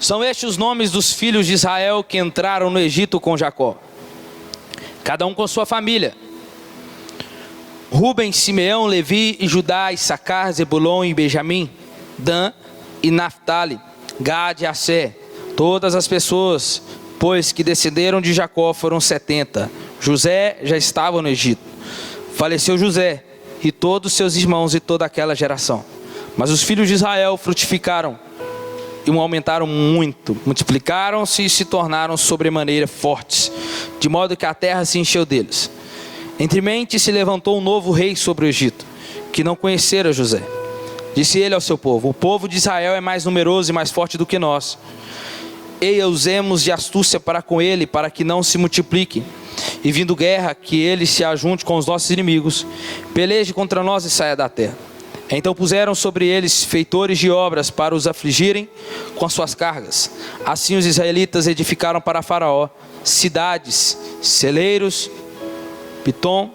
São estes os nomes dos filhos de Israel que entraram no Egito com Jacó, cada um com sua família: Rubem, Simeão, Levi e Judá, Issacar, Zebulon e Benjamim, Dan e Naftali, Gade e Assé. Todas as pessoas, pois, que descenderam de Jacó foram 70. José já estava no Egito. Faleceu José e todos seus irmãos e toda aquela geração. Mas os filhos de Israel frutificaram e aumentaram muito, multiplicaram-se e se tornaram sobremaneira fortes, de modo que a terra se encheu deles. Entremente se levantou um novo rei sobre o Egito, que não conhecera José. Disse ele ao seu povo: o povo de Israel é mais numeroso e mais forte do que nós. Ei, usemos de astúcia para com ele, para que não se multiplique, e vindo guerra, que ele se ajunte com os nossos inimigos, peleje contra nós e saia da terra. Então puseram sobre eles feitores de obras para os afligirem com as suas cargas. Assim os israelitas edificaram para Faraó cidades, celeiros, Pitom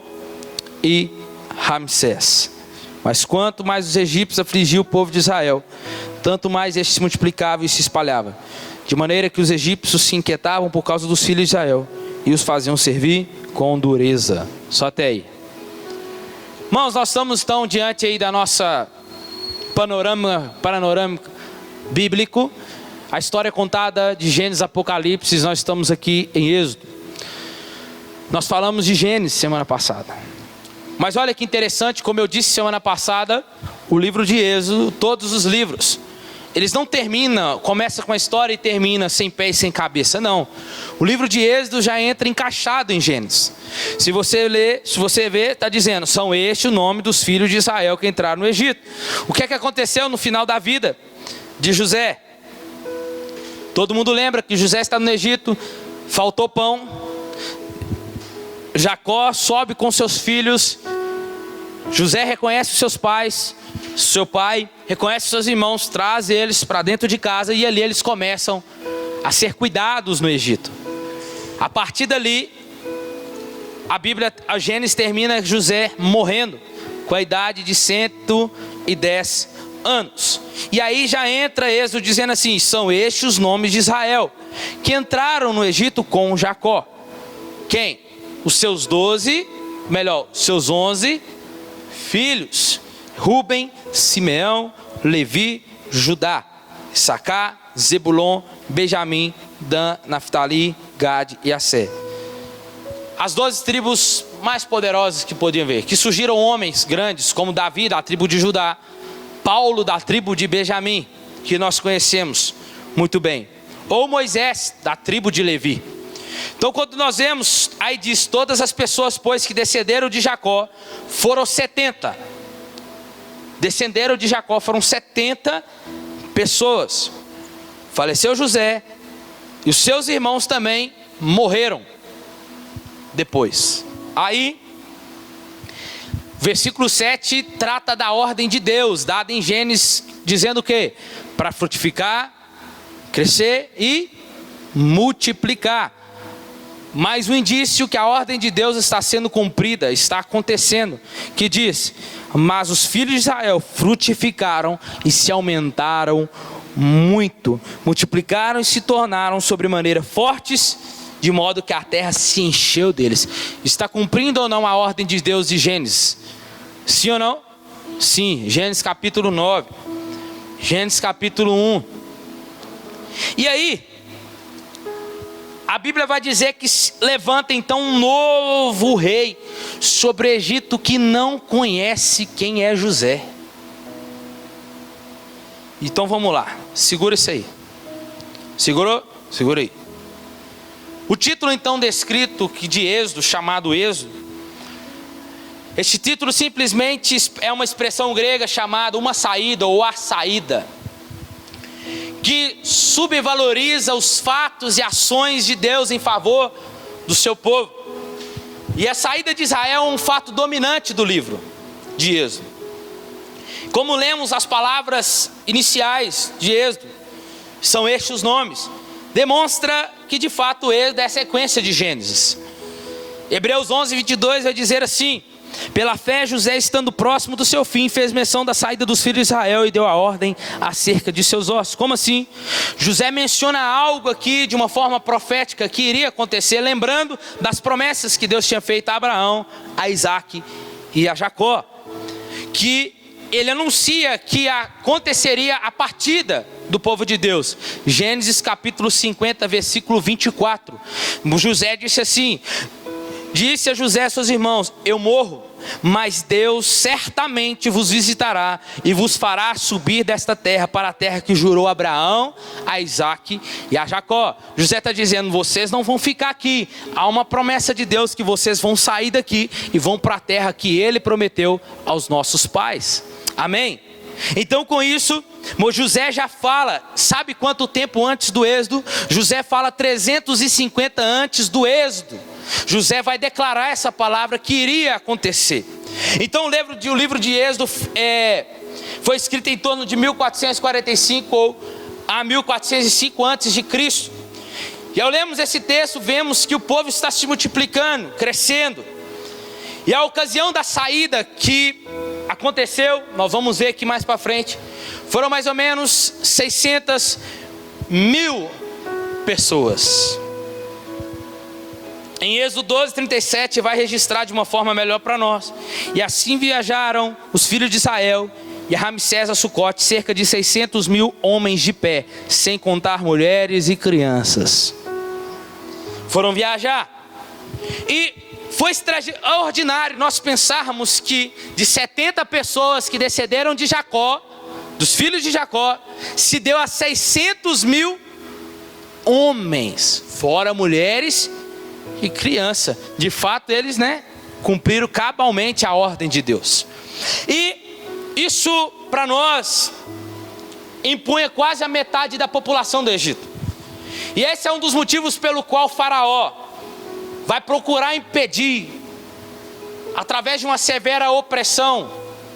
e Ramsés. Mas quanto mais os egípcios afligiam o povo de Israel, tanto mais este se multiplicava e se espalhava, de maneira que os egípcios se inquietavam por causa dos filhos de Israel e os faziam servir com dureza. Só até aí. Irmãos, nós estamos então diante aí da nossa panorama bíblico, a história contada de Gênesis, Apocalipse. Nós estamos aqui em Êxodo. Nós falamos de Gênesis semana passada, mas olha que interessante, como eu disse semana passada, o livro de Êxodo, todos os livros, eles não terminam, começa com a história e termina sem pé e sem cabeça, não. O livro de Êxodo já entra encaixado em Gênesis. Se você ler, se você ver, está dizendo: são este o nome dos filhos de Israel que entraram no Egito. O que é que aconteceu no final da vida de José? Todo mundo lembra que José está no Egito, faltou pão. Jacó sobe com seus filhos. José reconhece os seus pais. Seu pai reconhece seus irmãos, traz eles para dentro de casa, e ali eles começam a ser cuidados no Egito. A partir dali, a Gênesis termina José morrendo com a idade de 110 anos. E aí já entra Êxodo dizendo assim: são estes os nomes de Israel que entraram no Egito com Jacó. Quem? Os seus 11 filhos: Rubem, Simeão, Levi, Judá, Issacar, Zebulon, Benjamim, Dan, Naftali, Gade e Assé. As 12 tribos mais poderosas que podiam ver, que surgiram homens grandes como Davi, da tribo de Judá, Paulo, da tribo de Benjamim, que nós conhecemos muito bem, ou Moisés, da tribo de Levi. Então quando nós vemos, aí diz: todas as pessoas, pois, que descenderam de Jacó foram 70. Descenderam de Jacó foram 70 pessoas. Faleceu José e os seus irmãos também morreram depois. Aí, versículo 7 trata da ordem de Deus, dada em Gênesis, dizendo o quê? Para frutificar, crescer e multiplicar. Mais um indício que a ordem de Deus está sendo cumprida, está acontecendo, que diz: mas os filhos de Israel frutificaram e se aumentaram muito, multiplicaram e se tornaram sobremaneira fortes, de modo que a terra se encheu deles. Está cumprindo ou não a ordem de Deus de Gênesis? Sim ou não? Sim. Gênesis capítulo 9, Gênesis capítulo 1. E aí, a Bíblia vai dizer que levanta então um novo rei sobre o Egito, que não conhece quem é José. Então vamos lá, segura isso aí. Segurou? Segura aí. O título então descrito de Êxodo, chamado Êxodo, este título simplesmente é uma expressão grega chamada uma saída ou a saída, que subvaloriza os fatos e ações de Deus em favor do seu povo. E a saída de Israel é um fato dominante do livro de Êxodo. Como lemos as palavras iniciais de Êxodo, são estes os nomes, demonstra que de fato Êxodo é a sequência de Gênesis. Hebreus 11, 22 vai dizer assim: Pela fé, José, estando próximo do seu fim, fez menção da saída dos filhos de Israel e deu a ordem acerca de seus ossos. Como assim? José menciona algo aqui de uma forma profética que iria acontecer, lembrando das promessas que Deus tinha feito a Abraão, a Isaac e a Jacó. Que ele anuncia que aconteceria a partida do povo de Deus. Gênesis capítulo 50, versículo 24. José disse assim: disse a José a seus irmãos: eu morro, mas Deus certamente vos visitará e vos fará subir desta terra para a terra que jurou a Abraão, a Isaac e a Jacó. José está dizendo: vocês não vão ficar aqui. Há uma promessa de Deus que vocês vão sair daqui e vão para a terra que Ele prometeu aos nossos pais. Amém? Então com isso, José já fala, sabe quanto tempo antes do êxodo? José fala 350 antes do êxodo. José vai declarar essa palavra que iria acontecer. Então o livro de Êxodo foi escrito em torno de 1445 ou a 1405 antes de Cristo. E ao lermos esse texto, vemos que o povo está se multiplicando, crescendo. E a ocasião da saída que aconteceu, nós vamos ver aqui mais para frente, foram mais ou menos 600 mil pessoas. Em Êxodo 12, 37 vai registrar de uma forma melhor para nós. E assim viajaram os filhos de Israel e a Ramsés a Sucote, cerca de 600 mil homens de pé, sem contar mulheres e crianças. Foram viajar. E foi extraordinário nós pensarmos que de 70 pessoas que descenderam de Jacó, dos filhos de Jacó, se deu a 600 mil homens, fora mulheres e criança. De fato eles, cumpriram cabalmente a ordem de Deus. E isso para nós impunha quase a metade da população do Egito. E esse é um dos motivos pelo qual Faraó vai procurar impedir, através de uma severa opressão,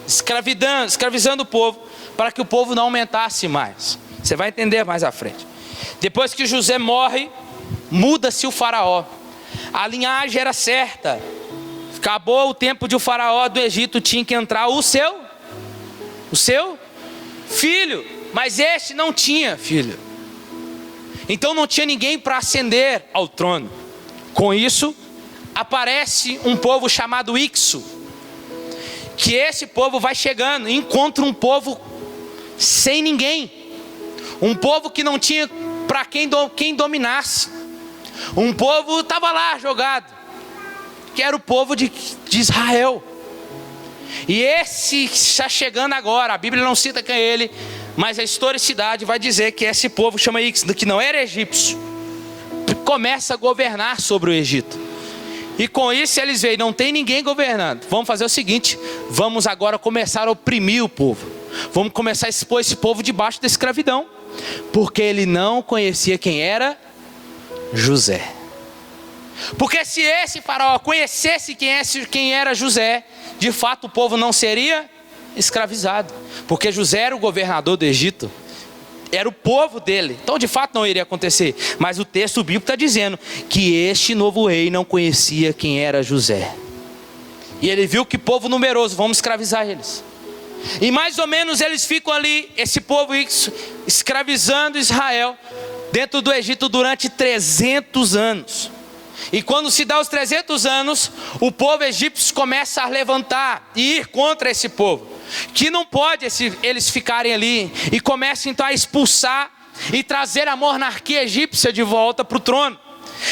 escravizando o povo, para que o povo não aumentasse mais. Você vai entender mais à frente. Depois que José morre, muda-se o faraó. A linhagem era certa. Acabou o tempo de o faraó do Egito, tinha que entrar o seu filho. Mas este não tinha filho. Então não tinha ninguém para ascender ao trono. Com isso, aparece um povo chamado Ixo. Que esse povo vai chegando e encontra um povo sem ninguém. Um povo que não tinha para quem dominasse. Um povo estava lá jogado, que era o povo de Israel. E esse está chegando agora. A Bíblia não cita quem é ele, mas a historicidade vai dizer que esse povo chama Ixo, que não era egípcio, começa a governar sobre o Egito. E com isso eles veem, não tem ninguém governando. Vamos fazer o seguinte, vamos agora começar a oprimir o povo. Vamos começar a expor esse povo debaixo da escravidão. Porque ele não conhecia quem era José. Porque se esse faraó conhecesse quem era José, de fato o povo não seria escravizado. Porque José era o governador do Egito. Era o povo dele. Então de fato não iria acontecer. Mas o texto bíblico está dizendo que este novo rei não conhecia quem era José. E ele viu que povo numeroso, vamos escravizar eles. E mais ou menos eles ficam ali, esse povo escravizando Israel dentro do Egito durante 300 anos. E quando se dá os 300 anos, o povo egípcio começa a levantar e ir contra esse povo, que não pode eles ficarem ali, e começa então a expulsar e trazer a monarquia egípcia de volta para o trono.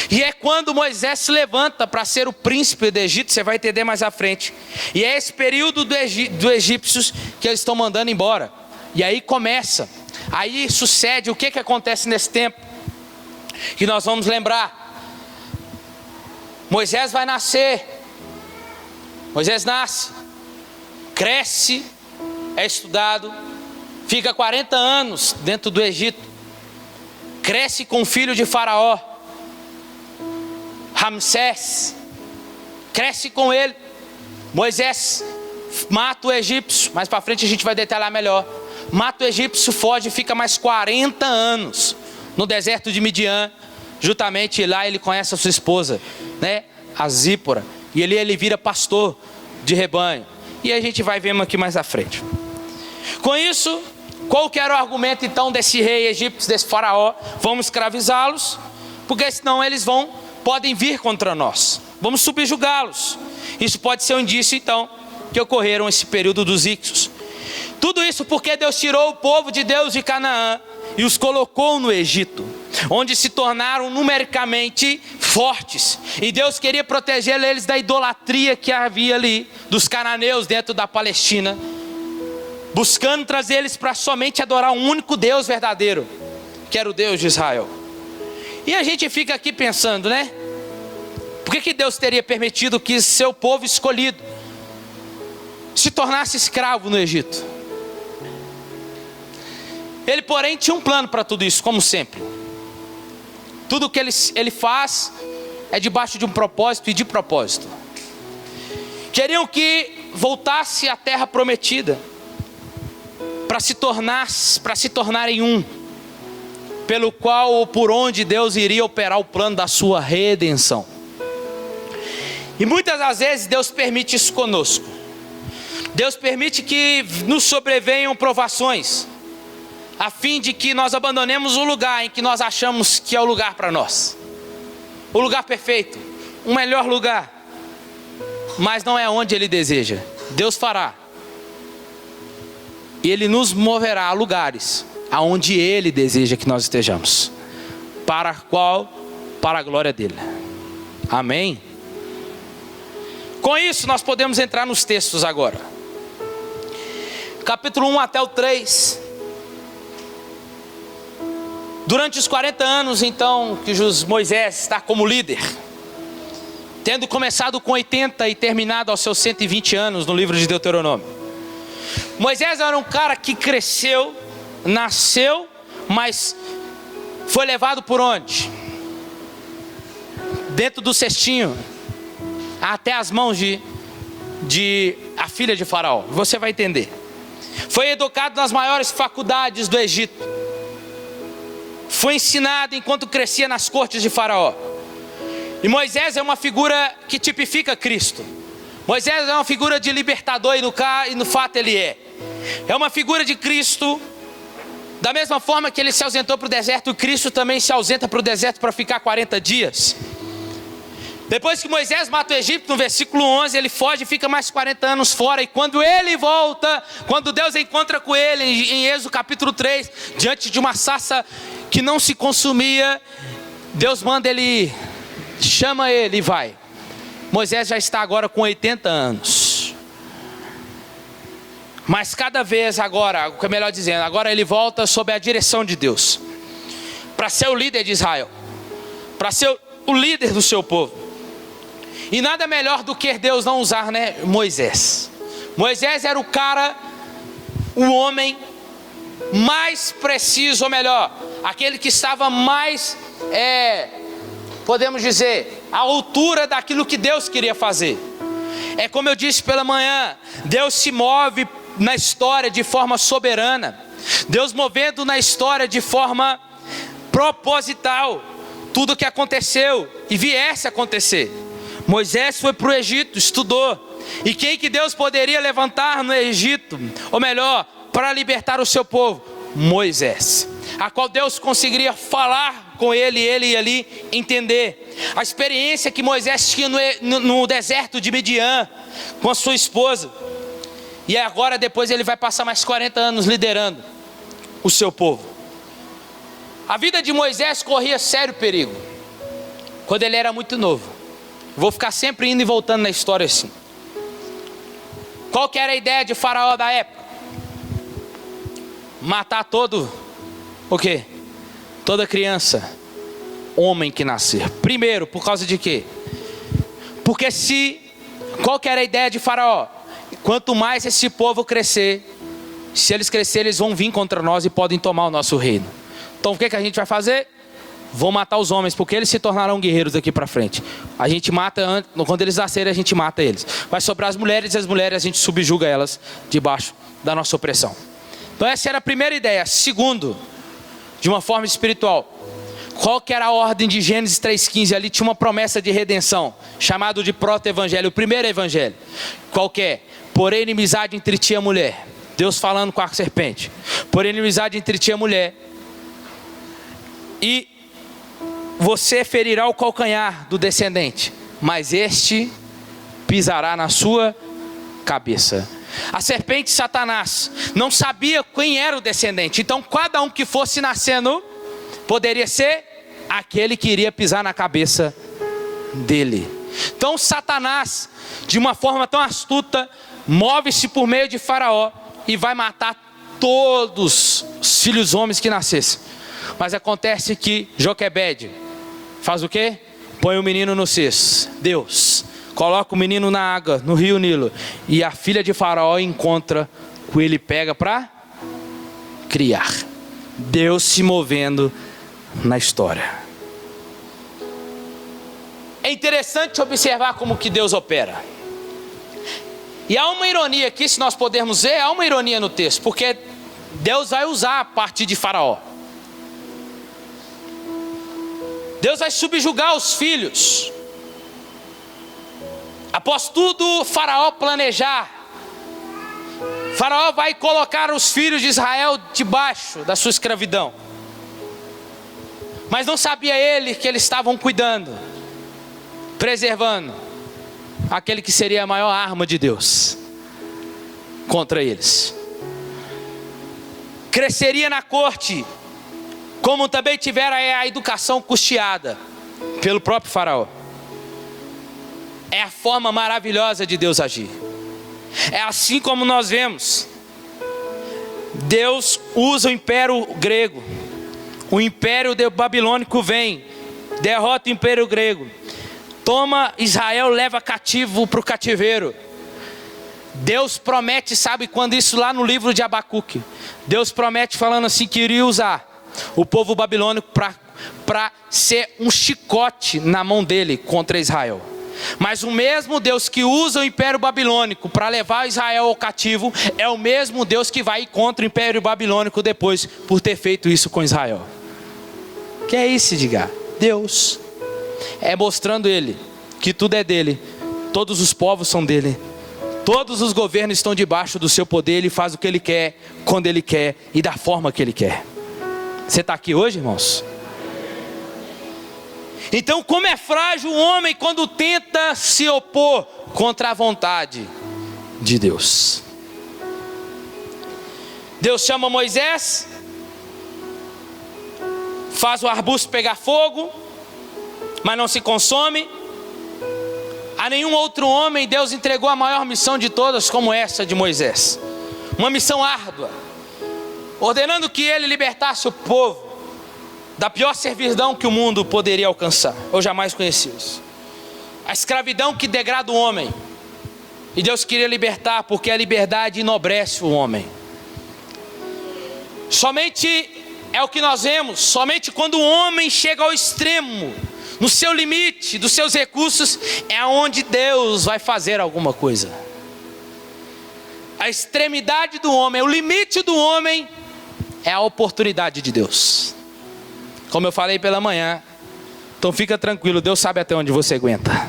E é quando Moisés se levanta para ser o príncipe do Egito, você vai entender mais à frente. E é esse período do egípcios que eles estão mandando embora. E aí começa, aí sucede, o que acontece nesse tempo? Que nós vamos lembrar. Moisés vai nascer. Moisés nasce, cresce, é estudado, fica 40 anos dentro do Egito. Cresce com o filho de Faraó, Ramsés, cresce com ele. Moisés mata o egípcio, mais para frente a gente vai detalhar melhor. Mata o egípcio, foge e fica mais 40 anos no deserto de Midian. Juntamente lá ele conhece a sua esposa, a Zípora. E ele vira pastor de rebanho. E a gente vai ver aqui mais à frente. Com isso, qual que era o argumento então desse rei egípcio, desse faraó? Vamos escravizá-los, porque senão eles podem vir contra nós. Vamos subjugá-los. Isso pode ser um indício então que ocorreram esse período dos Ixos. Tudo isso porque Deus tirou o povo de Deus de Canaã e os colocou no Egito, onde se tornaram numericamente fortes. E Deus queria proteger eles da idolatria que havia ali, dos cananeus dentro da Palestina, buscando trazer eles para somente adorar um único Deus verdadeiro, que era o Deus de Israel. E a gente fica aqui pensando, né? Por que Deus teria permitido que seu povo escolhido se tornasse escravo no Egito? Ele, porém, tinha um plano para tudo isso, como sempre. Tudo que ele faz é debaixo de um propósito e de propósito. Queriam que voltasse à terra prometida, para se tornarem um, pelo qual ou por onde Deus iria operar o plano da sua redenção. E muitas das vezes Deus permite isso conosco. Deus permite que nos sobrevenham provações, a fim de que nós abandonemos o lugar em que nós achamos que é o lugar para nós, o lugar perfeito, o melhor lugar, mas não é onde Ele deseja. Deus fará, e Ele nos moverá a lugares aonde Ele deseja que nós estejamos, para a glória dEle. Amém? Com isso nós podemos entrar nos textos agora. Capítulo 1 até o 3. Durante os 40 anos então que Moisés está como líder, tendo começado com 80 e terminado aos seus 120 anos no livro de Deuteronômio. Moisés era um cara que cresceu, nasceu, mas foi levado por onde? Dentro do cestinho, até as mãos de a filha de Faraó. Você vai entender. Foi educado nas maiores faculdades do Egito. Foi ensinado enquanto crescia nas cortes de Faraó. E Moisés é uma figura que tipifica Cristo. Moisés é uma figura de libertador, e no fato ele é. É uma figura de Cristo. Da mesma forma que ele se ausentou para o deserto, Cristo também se ausenta para o deserto para ficar 40 dias. Depois que Moisés mata o Egito, no versículo 11, ele foge e fica mais 40 anos fora. E quando ele volta, quando Deus encontra com ele, em Êxodo capítulo 3, diante de uma sarça que não se consumia, Deus manda ele ir, chama ele e vai. Moisés já está agora com 80 anos. Mas cada vez agora, o que é melhor dizendo, agora ele volta sob a direção de Deus, para ser o líder de Israel, para ser o líder do seu povo. E nada melhor do que Deus não usar, né, Moisés. Moisés era o cara, o homem mais preciso, ou melhor, aquele que estava mais, podemos dizer, à altura daquilo que Deus queria fazer. É como eu disse pela manhã, Deus se move na história de forma soberana. Deus movendo na história de forma proposital tudo o que aconteceu e viesse a acontecer. Moisés foi para o Egito, estudou. E quem que Deus poderia levantar no Egito? Ou melhor, para libertar o seu povo? Moisés, a qual Deus conseguiria falar com ele ia ali entender. A experiência que Moisés tinha no deserto de Midian, com a sua esposa. E agora depois ele vai passar mais 40 anos liderando o seu povo. A vida de Moisés corria sério perigo, quando ele era muito novo. Vou ficar sempre indo e voltando na história assim. Qual que era a ideia de Faraó da época? Matar o quê? Toda criança, homem que nascer. Primeiro, por causa de quê? Porque qual que era a ideia de Faraó? Quanto mais esse povo crescer, se eles crescerem, eles vão vir contra nós e podem tomar o nosso reino. Então o que a gente vai fazer? Vou matar os homens, porque eles se tornarão guerreiros daqui para frente. A gente mata, quando eles nascerem, a gente mata eles. Vai sobrar as mulheres, e as mulheres a gente subjuga elas debaixo da nossa opressão. Então essa era a primeira ideia. Segundo, de uma forma espiritual, Qual que era a ordem de Gênesis 3,15? Ali tinha uma promessa de redenção, chamado de proto-evangelho, o primeiro evangelho. Qual que é? Porém, inimizade entre ti e a mulher. Deus falando com a serpente. Porém, inimizade entre ti e a mulher. E você ferirá o calcanhar do descendente, mas este pisará na sua cabeça. A serpente, Satanás, não sabia quem era o descendente. Então cada um que fosse nascendo poderia ser aquele que iria pisar na cabeça dele. Então Satanás, de uma forma tão astuta, move-se por meio de Faraó e vai matar todos os filhos homens que nascessem. Mas acontece que Joquebede faz o quê? Põe o menino no cesto. Deus coloca o menino na água, no rio Nilo, e a filha de Faraó encontra o que ele pega para criar. Deus se movendo na história. É interessante observar como que Deus opera. E há uma ironia aqui, se nós pudermos ver, há uma ironia no texto, porque Deus vai usar a parte de Faraó. Deus vai subjugar os filhos. Após tudo Faraó planejar, Faraó vai colocar os filhos de Israel debaixo da sua escravidão. Mas não sabia ele que eles estavam cuidando, preservando aquele que seria a maior arma de Deus contra eles. Cresceria na corte, como também tivera a educação custeada pelo próprio Faraó. É a forma maravilhosa de Deus agir. É assim como nós vemos. Deus usa o império grego. O império babilônico vem, derrota o império grego, toma Israel, leva cativo para o cativeiro. Deus promete, sabe quando isso lá no livro de Abacuque? Deus promete falando assim que iria usar o povo babilônico para ser um chicote na mão dele contra Israel. Mas o mesmo Deus que usa o império babilônico para levar Israel ao cativo é o mesmo Deus que vai contra o império babilônico depois por ter feito isso com Israel. Que é isso, diga? Deus é mostrando ele que tudo é dele, todos os povos são dele, todos os governos estão debaixo do seu poder. Ele faz o que ele quer, quando ele quer e da forma que ele quer. Você está aqui hoje, irmãos? Então, como é frágil o homem quando tenta se opor contra a vontade de Deus. Deus chama Moisés, faz o arbusto pegar fogo, mas não se consome. A nenhum outro homem Deus entregou a maior missão de todas como essa de Moisés. Uma missão árdua, ordenando que ele libertasse o povo da pior servidão que o mundo poderia alcançar. Eu jamais conheci isso. A escravidão que degrada o homem. E Deus queria libertar, porque a liberdade enobrece o homem. Somente é o que nós vemos. Somente quando o homem chega ao extremo, no seu limite, dos seus recursos, é onde Deus vai fazer alguma coisa. A extremidade do homem, o limite do homem, é a oportunidade de Deus. Como eu falei pela manhã, então fica tranquilo, Deus sabe até onde você aguenta.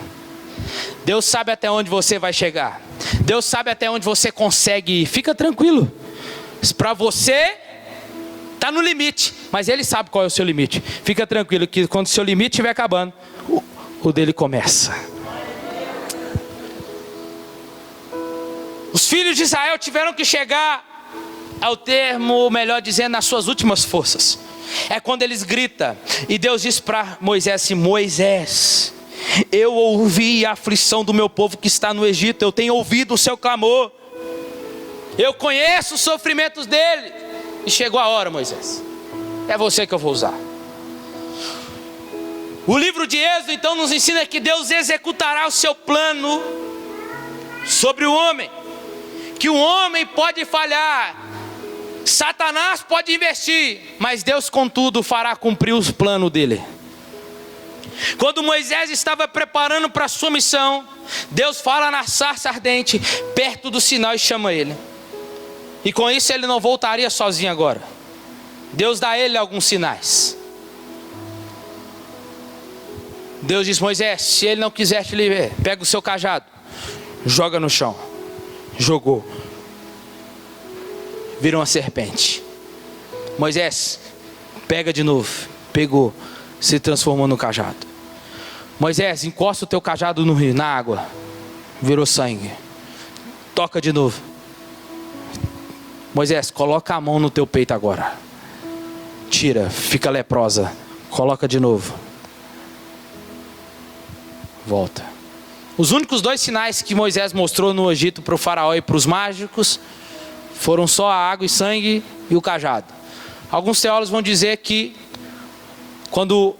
Deus sabe até onde você vai chegar. Deus sabe até onde você consegue ir. Fica tranquilo. Para você, está no limite, mas Ele sabe qual é o seu limite. Fica tranquilo que quando o seu limite estiver acabando, o dele começa. Os filhos de Israel tiveram que chegar ao termo, melhor dizendo, nas suas últimas forças. É quando eles gritam, e Deus diz para Moisés assim: Moisés, eu ouvi a aflição do meu povo que está no Egito, eu tenho ouvido o seu clamor, eu conheço os sofrimentos dele, e chegou a hora, Moisés, é você que eu vou usar. O livro de Êxodo então nos ensina que Deus executará o seu plano sobre o homem, que o homem pode falhar, Satanás pode investir, mas Deus contudo fará cumprir os planos dele. Quando Moisés estava preparando para a sua missão, Deus fala na sarça ardente, perto do Sinai, e chama ele. E com isso ele não voltaria sozinho agora. Deus dá a ele alguns sinais. Deus diz: Moisés, se ele não quiser te livrar, pega o seu cajado, joga no chão. Jogou, virou uma serpente. Moisés, pega de novo. Pegou, se transformou no cajado. Moisés, encosta o teu cajado no rio, na água, virou sangue. Toca de novo. Moisés, coloca a mão no teu peito agora. Tira, fica leprosa. Coloca de novo. Volta. Os únicos 2 sinais que Moisés mostrou no Egito para o faraó e para os mágicos foram só a água e sangue e o cajado. Alguns teólogos vão dizer que quando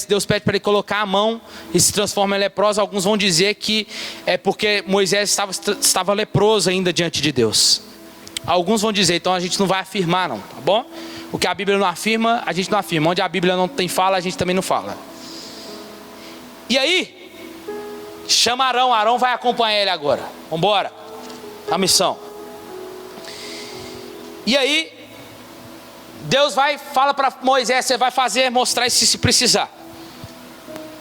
Deus pede para ele colocar a mão e se transforma em leproso, alguns vão dizer que é porque Moisés estava leproso ainda diante de Deus. Alguns vão dizer, então a gente não vai afirmar não, tá bom? O que a Bíblia não afirma, a gente não afirma. Onde a Bíblia não tem fala, a gente também não fala. E aí, chama Arão. Arão vai acompanhar ele agora. Vamos embora. A missão. E aí, Deus fala para Moisés: você vai mostrar isso se precisar.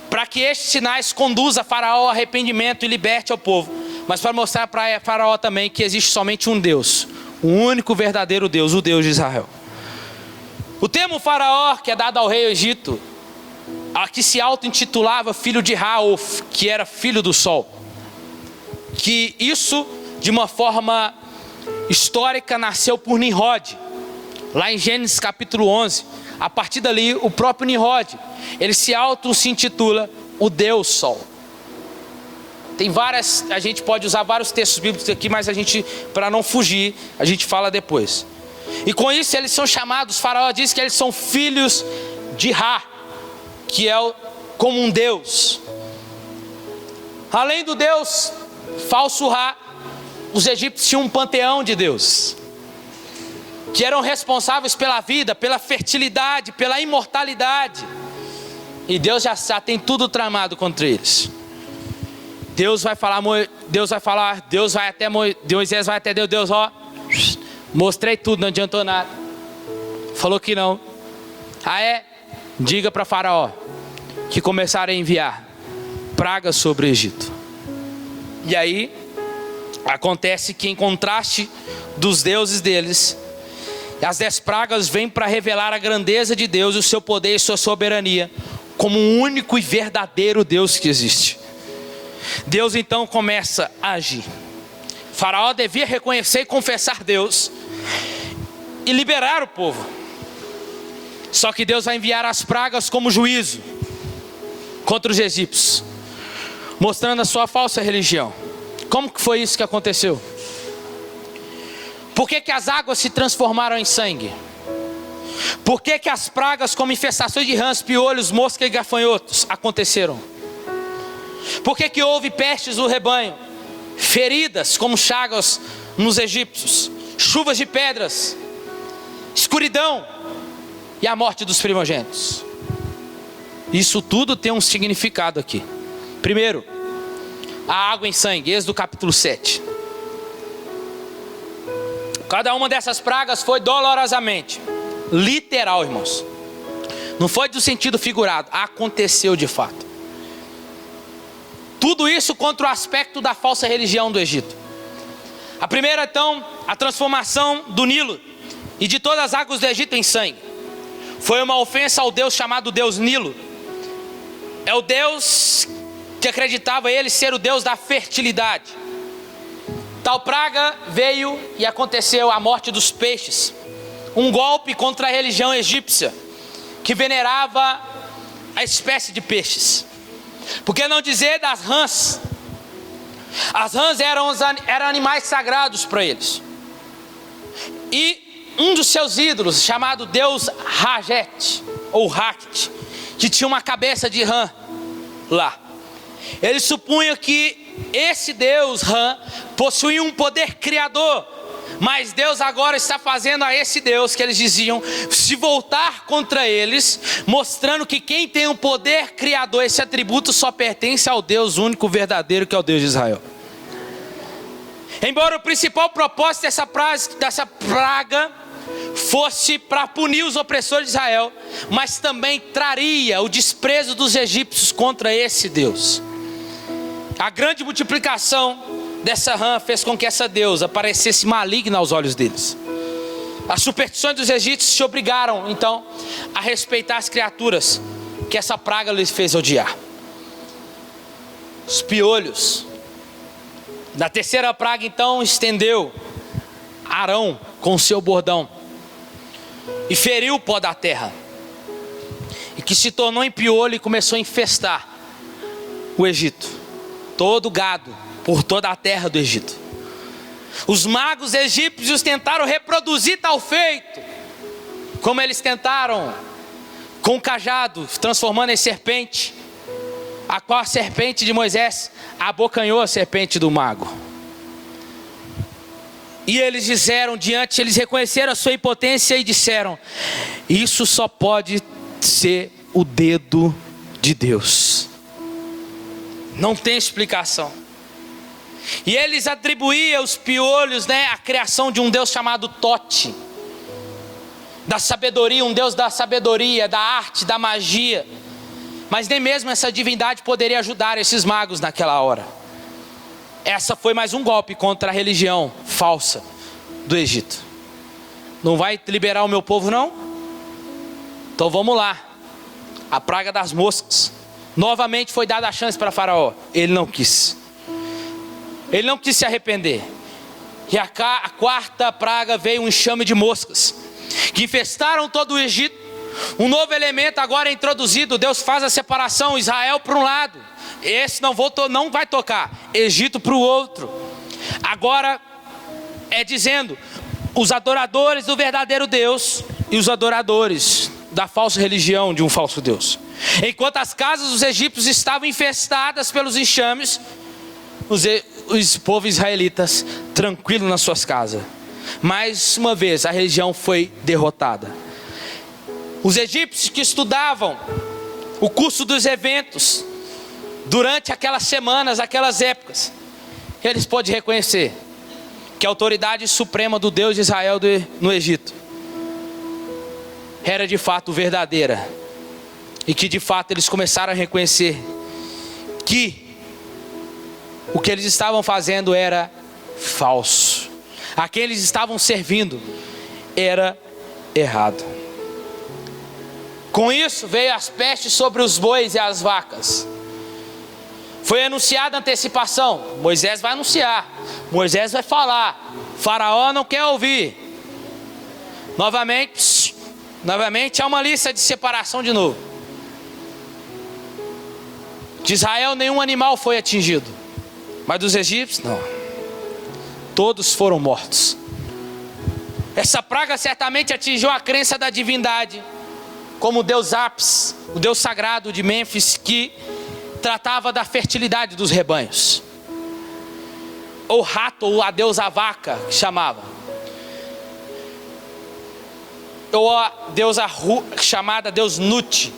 Para que estes sinais conduzam Faraó ao arrependimento e liberte ao povo. Mas para mostrar para Faraó também que existe somente um Deus. O único verdadeiro Deus, o Deus de Israel. O termo Faraó, que é dado ao rei do Egito, a que se auto-intitulava filho de Ra, ou que era filho do sol. Que isso, de uma forma histórica, nasceu por Nimrod. Lá em Gênesis capítulo 11, a partir dali, o próprio Nimrod, ele se intitula o Deus Sol. Tem várias, a gente pode usar vários textos bíblicos aqui, mas para não fugir, a gente fala depois. E com isso eles são chamados, Faraó diz que eles são filhos de Ra, que é como um Deus. Além do Deus falso Ra, os egípcios tinham um panteão de deuses, que eram responsáveis pela vida, pela fertilidade, pela imortalidade. E Deus já tem tudo tramado contra eles. Moisés vai até Deus, ó, mostrei tudo, não adiantou nada. Falou que não. Diga para Faraó que começaram a enviar pragas sobre o Egito. E aí acontece que, em contraste dos deuses deles, as 10 pragas vêm para revelar a grandeza de Deus, o seu poder e sua soberania, como um único e verdadeiro Deus que existe. Deus então começa a agir. Faraó devia reconhecer e confessar Deus e liberar o povo. Só que Deus vai enviar as pragas como juízo contra os egípcios, mostrando a sua falsa religião. Como que foi isso que aconteceu? Por que as águas se transformaram em sangue? Por que as pragas como infestações de rãs, piolhos, moscas e gafanhotos aconteceram? Por que houve pestes no rebanho, feridas como chagas nos egípcios, chuvas de pedras, escuridão e a morte dos primogênitos? Isso tudo tem um significado aqui. Primeiro, a água em sangue, Êxodo capítulo 7. Cada uma dessas pragas foi dolorosamente literal, irmãos. Não foi do sentido figurado, aconteceu de fato. Tudo isso contra o aspecto da falsa religião do Egito. A primeira, então, a transformação do Nilo e de todas as águas do Egito em sangue. Foi uma ofensa ao Deus chamado Deus Nilo. É o Deus que acreditava ele ser o Deus da fertilidade. Tal praga veio e aconteceu a morte dos peixes. Um golpe contra a religião egípcia, que venerava a espécie de peixes. Por que não dizer das rãs? As rãs eram animais sagrados para eles. E um dos seus ídolos, chamado Deus Rajet, ou Raket, que tinha uma cabeça de rã lá. Eles supunham que esse Deus rã possuía um poder criador. Mas Deus agora está fazendo a esse Deus que eles diziam se voltar contra eles, mostrando que quem tem o poder criador, esse atributo só pertence ao Deus único verdadeiro, que é o Deus de Israel. Embora o principal propósito dessa praga fosse para punir os opressores de Israel, mas também traria o desprezo dos egípcios contra esse Deus. A grande multiplicação dessa rã fez com que essa deusa parecesse maligna aos olhos deles. As superstições dos egípcios se obrigaram então a respeitar as criaturas que essa praga lhes fez odiar. Os piolhos. Na terceira praga então estendeu Arão com seu bordão e feriu o pó da terra, e que se tornou em piolho e começou a infestar o Egito, todo o gado por toda a terra do Egito. Os magos egípcios tentaram reproduzir tal feito, como eles tentaram com o cajado, transformando em serpente, a qual a serpente de Moisés abocanhou a serpente do mago. E eles disseram eles reconheceram a sua impotência e disseram: isso só pode ser o dedo de Deus. Não tem explicação. E eles atribuíam os piolhos, à criação de um Deus chamado Tote, da sabedoria, um Deus da sabedoria, da arte, da magia. Mas nem mesmo essa divindade poderia ajudar esses magos naquela hora. Essa foi mais um golpe contra a religião falsa do Egito. Não vai liberar o meu povo, não? Então vamos lá. A praga das moscas. Novamente foi dada a chance para Faraó. Ele não quis. Ele não quis se arrepender. E a quarta praga veio um enxame de moscas, que infestaram todo o Egito. Um novo elemento agora é introduzido. Deus faz a separação. Israel para um lado, esse não vai tocar. Egito para o outro. Agora é dizendo: os adoradores do verdadeiro Deus e os adoradores da falsa religião de um falso Deus. Enquanto as casas dos egípcios estavam infestadas pelos enxames, os povos israelitas tranquilos nas suas casas. Mais uma vez a religião foi derrotada. Os egípcios que estudavam o curso dos eventos durante aquelas semanas, aquelas épocas, eles podem reconhecer que a autoridade suprema do Deus de Israel no Egito era de fato verdadeira, e que de fato eles começaram a reconhecer que o que eles estavam fazendo era falso, a quem eles estavam servindo era errado. Com isso veio as pestes sobre os bois e as vacas. Foi anunciada a antecipação. Moisés vai anunciar, Moisés vai falar, Faraó não quer ouvir. Novamente há uma lista de separação de novo. De Israel nenhum animal foi atingido, mas dos egípcios não. Todos foram mortos. Essa praga certamente atingiu a crença da divindade, como o deus Apis, o deus sagrado de Mênfis, que tratava da fertilidade dos rebanhos. Ou Rato, ou a deusa vaca, que chamava. Ou a deusa chamada Deus Nut.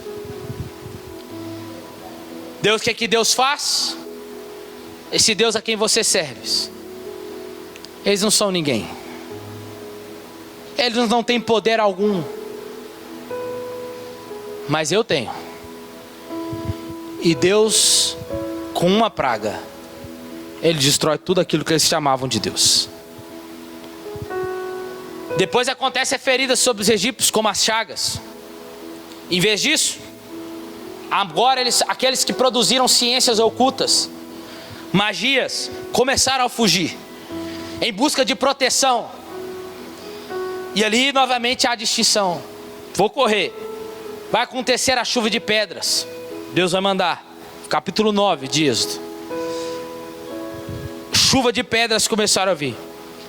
Deus, o que Deus faz? Esse Deus a quem você serve, eles não são ninguém. Eles não têm poder algum. Mas eu tenho. E Deus, com uma praga, Ele destrói tudo aquilo que eles chamavam de Deus. Depois acontece a ferida sobre os egípcios, como as chagas. Em vez disso, agora aqueles que produziram ciências ocultas, magias, começaram a fugir em busca de proteção. E ali novamente há a distinção. Vou correr. Vai acontecer a chuva de pedras. Deus vai mandar. Capítulo 9 de Êxodo. Chuva de pedras começaram a vir,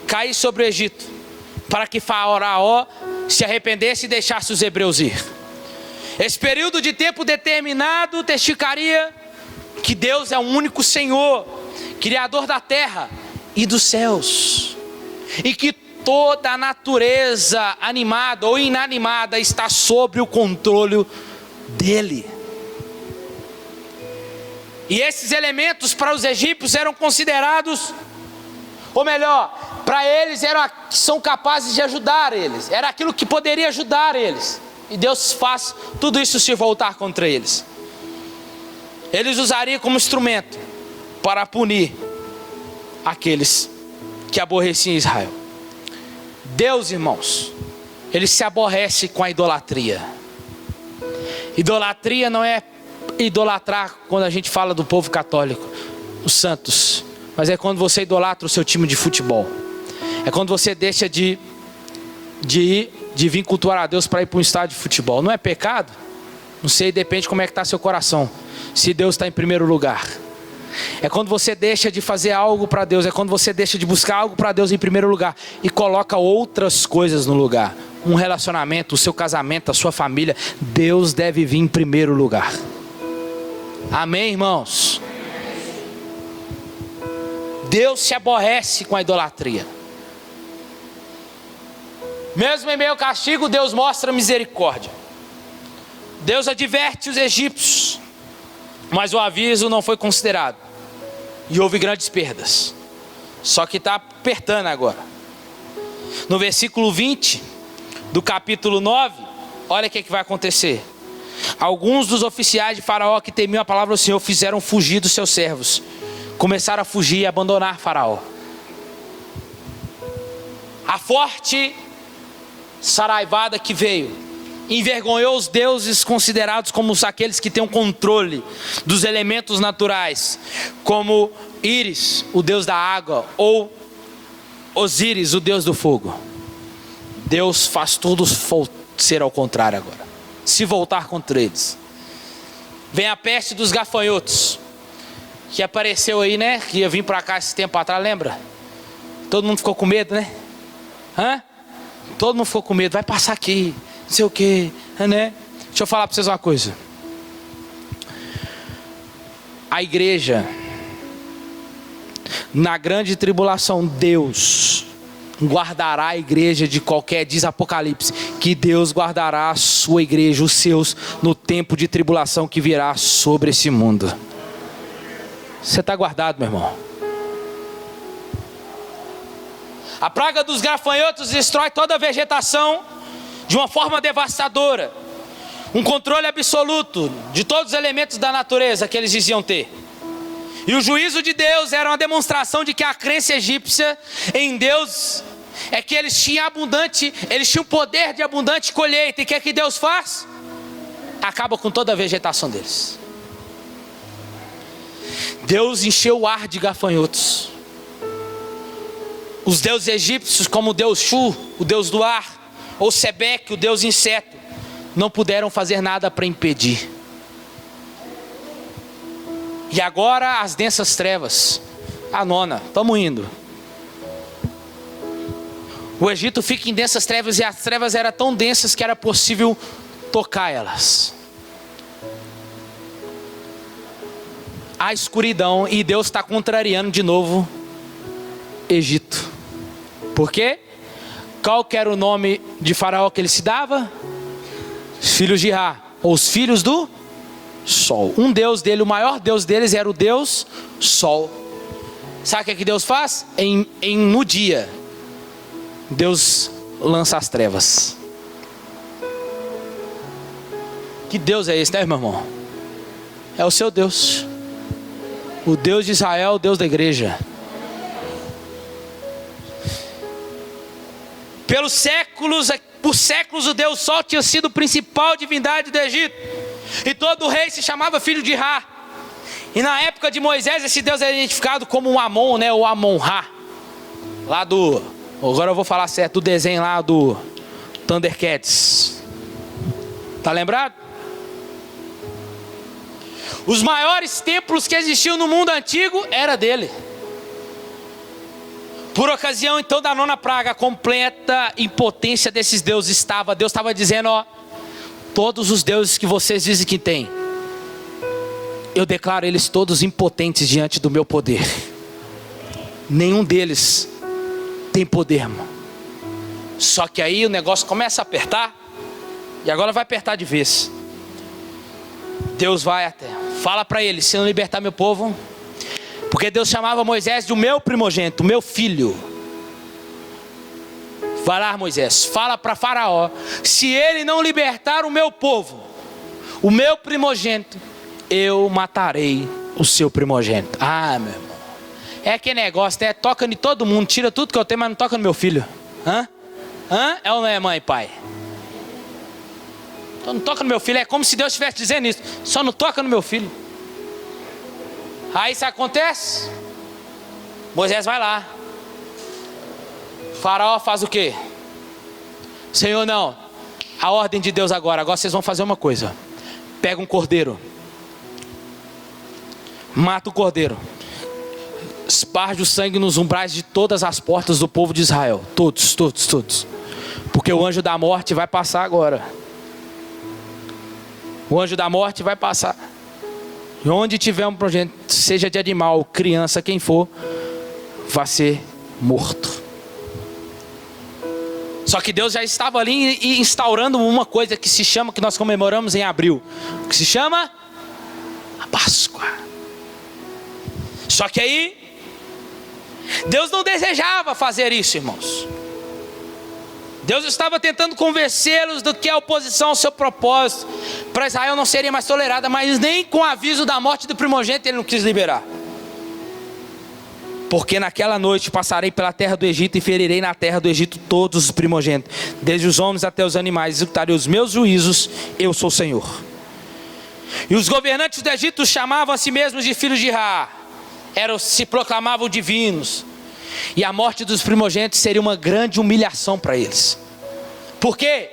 cair sobre o Egito, para que Faraó se arrependesse e deixasse os hebreus ir. Esse período de tempo determinado testificaria que Deus é o único Senhor, Criador da terra e dos céus, e que toda a natureza animada ou inanimada está sob o controle dele. E esses elementos para os egípcios eram considerados ou melhor, para eles são capazes de ajudar eles, era aquilo que poderia ajudar eles, e Deus faz tudo isso se voltar contra eles. Eles usariam como instrumento para punir aqueles que aborreciam Israel. Deus, irmãos, Ele se aborrece com a idolatria. Idolatria não é idolatrar quando a gente fala do povo católico, os santos, mas é quando você idolatra o seu time de futebol. É quando você deixa de vir cultuar a Deus para ir para um estádio de futebol. Não é pecado? Não sei, depende como é que está seu coração, se Deus está em primeiro lugar. É quando você deixa de fazer algo para Deus, é quando você deixa de buscar algo para Deus em primeiro lugar e coloca outras coisas no lugar. Um relacionamento, o seu casamento, a sua família, Deus deve vir em primeiro lugar. Amém, irmãos? Deus se aborrece com a idolatria. Mesmo em meio ao castigo, Deus mostra misericórdia. Deus adverte os egípcios, mas o aviso não foi considerado, e houve grandes perdas. Só que está apertando agora. No versículo 20 do capítulo 9, olha o que vai acontecer. Alguns dos oficiais de Faraó que temiam a palavra do Senhor fizeram fugir dos seus servos. Começaram a fugir e abandonar Faraó. A forte saraivada que veio envergonhou os deuses considerados como aqueles que têm o controle dos elementos naturais, como Íris, o deus da água, ou Osíris, o deus do fogo. Deus faz tudo ser ao contrário agora, se voltar contra eles. Vem a peste dos gafanhotos, que apareceu aí, né? Que ia vir para cá esse tempo atrás, lembra? Todo mundo ficou com medo, né? Todo mundo ficou com medo, vai passar aqui, não sei o que, né? Deixa eu falar para vocês uma coisa. A igreja, na grande tribulação, Deus guardará a igreja de qualquer, diz Apocalipse, que Deus guardará a sua igreja, os seus, no tempo de tribulação que virá sobre esse mundo. Você está guardado, meu irmão. A praga dos gafanhotos destrói toda a vegetação de uma forma devastadora. Um controle absoluto de todos os elementos da natureza que eles diziam ter. E o juízo de Deus era uma demonstração de que a crença egípcia em Deus é que eles tinham poder de abundante colheita. E o que é que Deus faz? Acaba com toda a vegetação deles. Deus encheu o ar de gafanhotos. Os deuses egípcios, como o deus Shu, o deus do ar, ou Sebeque, o deus inseto, não puderam fazer nada para impedir. E agora as densas trevas, a nona, estamos indo. O Egito fica em densas trevas, e as trevas eram tão densas que era possível tocar elas. A escuridão, e Deus está contrariando de novo Egito. Por quê? Qual que era o nome de Faraó que ele se dava? Filhos de Ra, ou os filhos do Sol. Um deus dele, o maior deus deles era o deus Sol. Sabe o que Deus faz? No dia, Deus lança as trevas. Que Deus é esse, né, meu irmão? É o seu Deus. O Deus de Israel, o Deus da igreja. Por séculos o Deus Sol tinha sido a principal divindade do Egito. E todo rei se chamava filho de Ra. E na época de Moisés, esse Deus era identificado como um Amon, né? O Amon-Ra. Lá do... Agora eu vou falar certo, do desenho lá do Thundercats. Tá lembrado? Os maiores templos que existiam no mundo antigo era dele. Por ocasião então da nona praga, a completa impotência desses deuses Deus estava dizendo, todos os deuses que vocês dizem que tem, eu declaro eles todos impotentes diante do meu poder. Nenhum deles tem poder, irmão. Só que aí o negócio começa a apertar, e agora vai apertar de vez. Deus vai até, fala para ele, se não libertar meu povo, Porque Deus chamava Moisés de o meu primogênito, o meu filho. Vai lá, Moisés, fala para Faraó, se ele não libertar o meu povo, o meu primogênito, eu matarei o seu primogênito. Ah, meu irmão, é aquele negócio, né? Toca em todo mundo, tira tudo que eu tenho, mas não toca no meu filho. Hã? É ou não é, mãe e pai? Então não toca no meu filho, é como se Deus estivesse dizendo isso, só não toca no meu filho. Aí isso acontece, Moisés vai lá, Faraó faz o quê? Senhor, não, a ordem de Deus agora vocês vão fazer uma coisa, pega um cordeiro, mata o cordeiro, esparge o sangue nos umbrais de todas as portas do povo de Israel, todos, porque o anjo da morte vai passar agora. O anjo da morte vai passar. E onde tiver um progênito, seja de animal, criança, quem for, vai ser morto. Só que Deus já estava ali instaurando uma coisa que se chama, que nós comemoramos em abril, que se chama a Páscoa. Só que aí, Deus não desejava fazer isso, irmãos. Deus estava tentando convencê-los do que a oposição ao seu propósito. Para Israel não seria mais tolerada, mas nem com o aviso da morte do primogênito ele não quis liberar. Porque naquela noite passarei pela terra do Egito e ferirei na terra do Egito todos os primogênitos, desde os homens até os animais, executarei os meus juízos, eu sou o Senhor. E os governantes do Egito chamavam a si mesmos de filhos de Ra, se proclamavam divinos. E a morte dos primogênitos seria uma grande humilhação para eles. Por quê?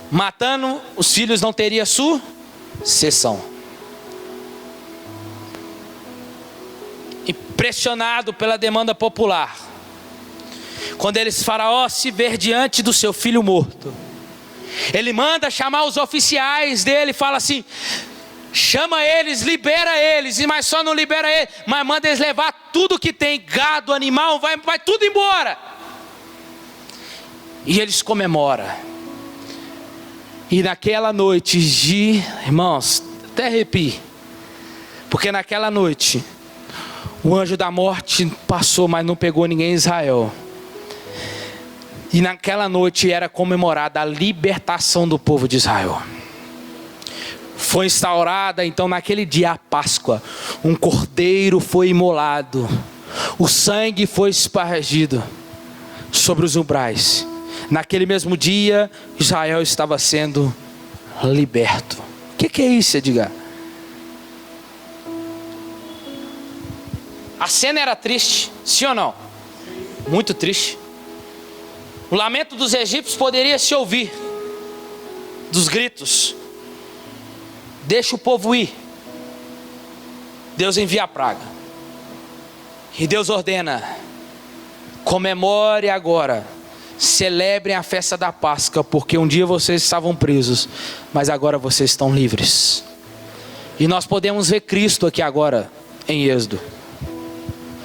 Matando os filhos não teria sucessão. Impressionado pela demanda popular, quando Faraó se ver diante do seu filho morto, ele manda chamar os oficiais dele, fala assim, chama eles, libera eles, mas só não libera eles, mas manda eles levar tudo que tem, gado, animal, vai tudo embora. E eles comemoram. E naquela noite, irmãos, até arrepio, porque naquela noite o anjo da morte passou, mas não pegou ninguém em Israel. E naquela noite era comemorada a libertação do povo de Israel. Foi instaurada então naquele dia a Páscoa. Um cordeiro foi imolado, o sangue foi espargido sobre os umbrais. Naquele mesmo dia Israel estava sendo liberto. O que é isso, Edgar? A cena era triste, sim ou não? Muito triste. O lamento dos egípcios poderia se ouvir, dos gritos. Deixa o povo ir. Deus envia a praga. E Deus ordena, comemore agora, celebrem a festa da Páscoa, porque um dia vocês estavam presos, mas agora vocês estão livres. E nós podemos ver Cristo aqui agora, em Êxodo.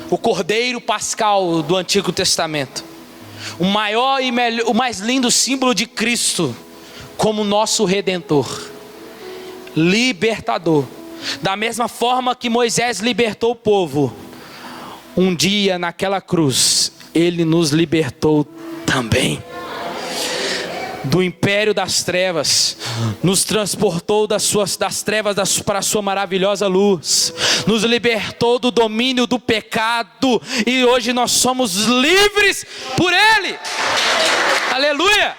O Cordeiro Pascal do Antigo Testamento. O maior e o mais lindo símbolo de Cristo como nosso Redentor. Libertador. Da mesma forma que Moisés libertou o povo, um dia naquela cruz, Ele nos libertou também. Do império das trevas, nos transportou das trevas para a sua maravilhosa luz, nos libertou do domínio do pecado, e hoje nós somos livres por Ele. Aleluia!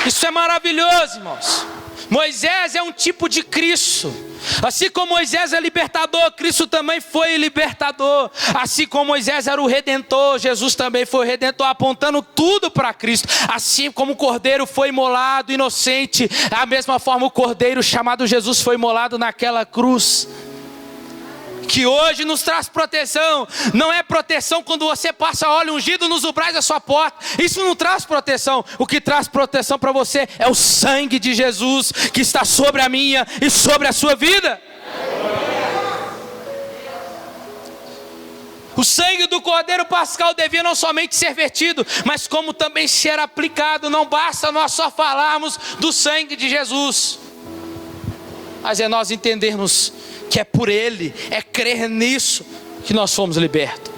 Isso é maravilhoso, irmãos. Moisés é um tipo de Cristo. Assim como Moisés é libertador, Cristo também foi libertador. Assim como Moisés era o redentor, Jesus também foi o redentor, apontando tudo para Cristo. Assim como o cordeiro foi imolado, inocente, da mesma forma o cordeiro chamado Jesus foi imolado naquela cruz, que hoje nos traz proteção. Não é proteção quando você passa óleo ungido nos umbrais da sua porta. Isso não traz proteção. O que traz proteção para você é o sangue de Jesus, que está sobre a minha e sobre a sua vida. O sangue do Cordeiro Pascal devia não somente ser vertido, mas como também ser aplicado. Não basta nós só falarmos do sangue de Jesus. mas é nós entendermos que é por Ele, é crer nisso que nós fomos libertos.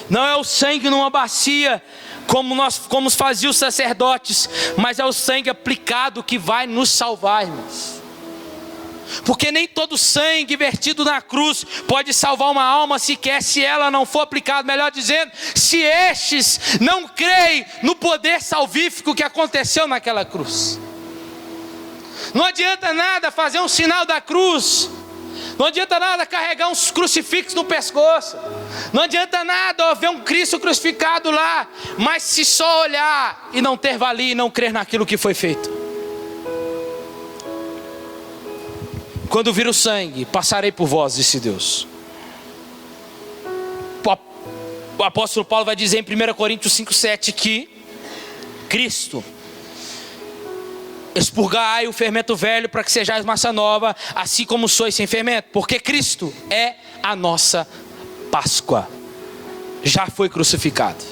Não é o sangue numa bacia, como faziam os sacerdotes, mas é o sangue aplicado que vai nos salvar, irmãos. Porque nem todo sangue vertido na cruz pode salvar uma alma sequer, se ela não for aplicada. Melhor dizendo, se estes não creem no poder salvífico que aconteceu naquela cruz. Não adianta nada fazer um sinal da cruz, não adianta nada carregar uns crucifixos no pescoço, não adianta nada ver um Cristo crucificado lá, mas se só olhar e não ter valia e não crer naquilo que foi feito. Quando vir o sangue, passarei por vós, disse Deus. O apóstolo Paulo vai dizer em 1 Coríntios 5,7 que Cristo expurgai o fermento velho para que sejais massa nova, assim como sois sem fermento, porque Cristo é a nossa Páscoa, já foi crucificado.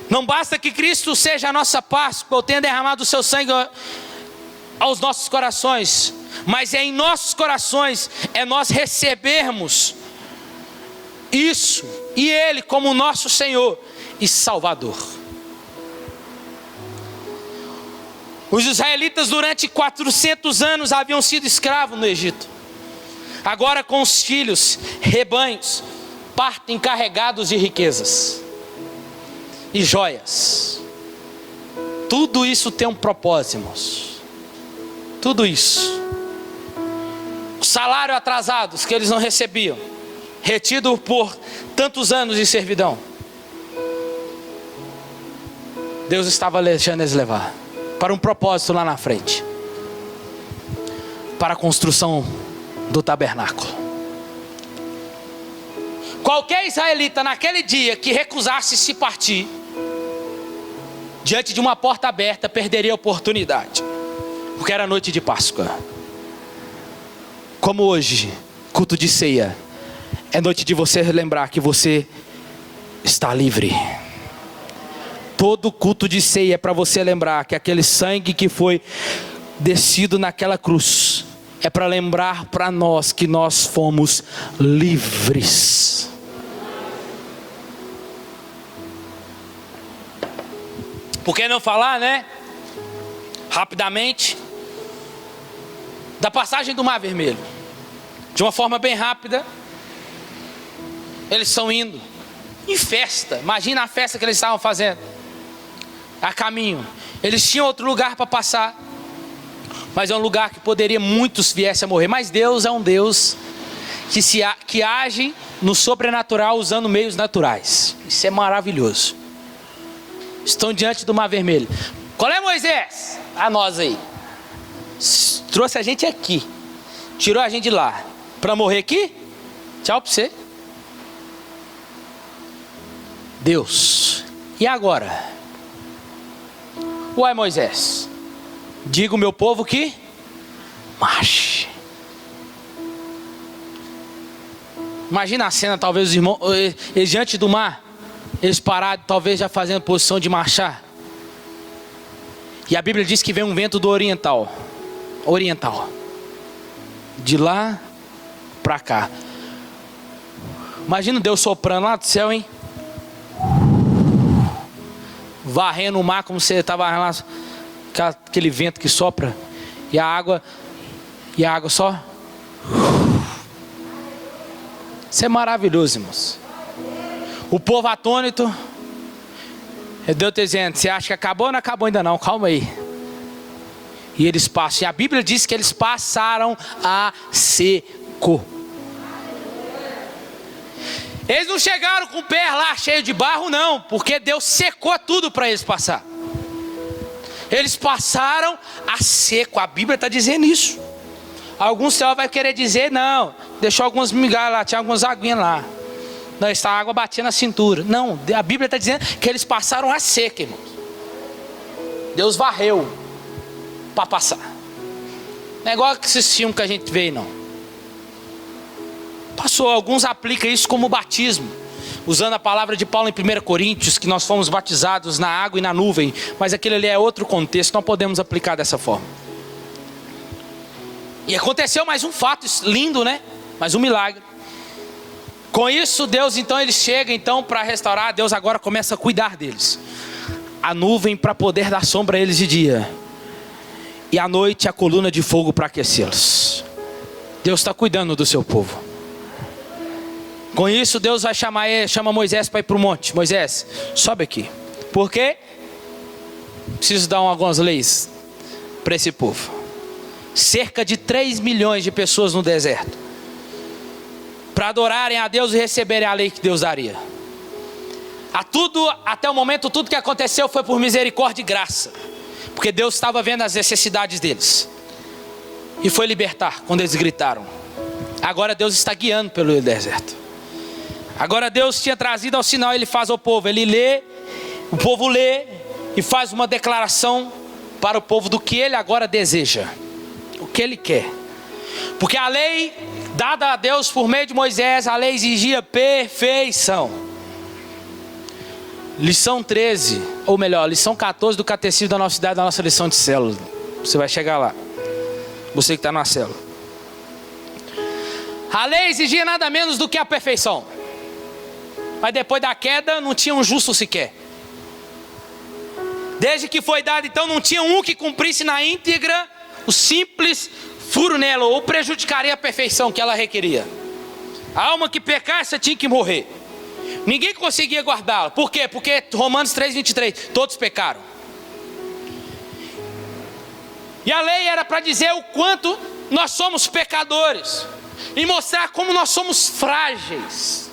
Não basta que Cristo seja a nossa Páscoa, ou tenha derramado o seu sangue aos nossos corações, mas é em nossos corações, é nós recebermos isso, e Ele como nosso Senhor e Salvador. Os israelitas durante 400 anos haviam sido escravos no Egito. Agora com os filhos, rebanhos, partem carregados de riquezas e joias. Tudo isso tem um propósito, irmãos. Tudo isso. O salário atrasado que eles não recebiam, retido por tantos anos de servidão, Deus estava deixando eles levar para um propósito lá na frente, para a construção do tabernáculo. Qualquer israelita naquele dia que recusasse se partir diante de uma porta aberta perderia a oportunidade, porque era noite de Páscoa. Como hoje, culto de ceia, é noite de você lembrar que você está livre. Todo culto de ceia é para você lembrar que aquele sangue que foi descido naquela cruz é para lembrar para nós que nós fomos livres. Por que não falar, né? Rapidamente da passagem do Mar Vermelho, de uma forma bem rápida. Eles estão indo em festa. Imagina a festa que eles estavam fazendo a caminho. Eles tinham outro lugar para passar, mas é um lugar que poderia muitos viessem a morrer. Mas Deus é um Deus que age no sobrenatural usando meios naturais. Isso é maravilhoso. Estão diante do Mar Vermelho. Qual é, Moisés? A nós aí. Trouxe a gente aqui, tirou a gente de lá para morrer aqui? Tchau para você. Deus. E agora? Uai, Moisés, diga o meu povo que marche. Imagina a cena, talvez os irmãos, eles diante do mar, eles parados, talvez já fazendo posição de marchar. E a Bíblia diz que vem um vento do oriental, de lá para cá. Imagina Deus soprando lá do céu, hein? Varrendo o mar como se estava lá, aquele vento que sopra, e a água só. Isso é maravilhoso, irmãos. O povo atônito, Deus dizendo: você acha que acabou? Não acabou ainda não, calma aí. E eles passam, e a Bíblia diz que eles passaram a seco. Eles não chegaram com o pé lá cheio de barro, não, porque Deus secou tudo para eles passar. Eles passaram a seco. A Bíblia está dizendo isso. Alguns céu vai querer dizer: não, deixou algumas migalhas lá, tinha algumas aguinhas lá, não, essa água batia na cintura. Não, a Bíblia está dizendo que eles passaram a seco, irmãos. Deus varreu para passar. Não é igual esses filmes que a gente vê, não. Passou. Alguns aplicam isso como batismo, usando a palavra de Paulo em 1 Coríntios, que nós fomos batizados na água e na nuvem, mas aquele ali é outro contexto, não podemos aplicar dessa forma. E aconteceu mais um fato lindo, né? Mais um milagre. Com isso, Deus então, ele chega então para restaurar. Deus agora começa a cuidar deles. A nuvem para poder dar sombra a eles de dia, e à noite a coluna de fogo para aquecê-los. Deus está cuidando do seu povo. Com isso, Deus vai chama Moisés para ir para o monte. Moisés, sobe aqui. Por quê? Preciso dar algumas leis para esse povo. Cerca de 3 milhões de pessoas no deserto, para adorarem a Deus e receberem a lei que Deus daria. Até o momento, tudo que aconteceu foi por misericórdia e graça, porque Deus estava vendo as necessidades deles e foi libertar quando eles gritaram. Agora Deus está guiando pelo deserto. Agora Deus tinha trazido ao sinal. Ele faz ao povo, ele lê, o povo lê e faz uma declaração para o povo do que ele agora deseja, o que ele quer. Porque a lei dada a Deus por meio de Moisés, a lei exigia perfeição. Lição 13, ou melhor, lição 14 do catecismo da nossa cidade, da nossa lição de célula. Você vai chegar lá, você que está na célula. A lei exigia nada menos do que a perfeição. Mas depois da queda não tinha um justo sequer. Desde que foi dado então, não tinha um que cumprisse na íntegra o simples furo nela, ou prejudicaria a perfeição que ela requeria. A alma que pecasse tinha que morrer. Ninguém conseguia guardá-la. Por quê? Porque Romanos 3:23, todos pecaram. E a lei era para dizer o quanto nós somos pecadores e mostrar como nós somos frágeis.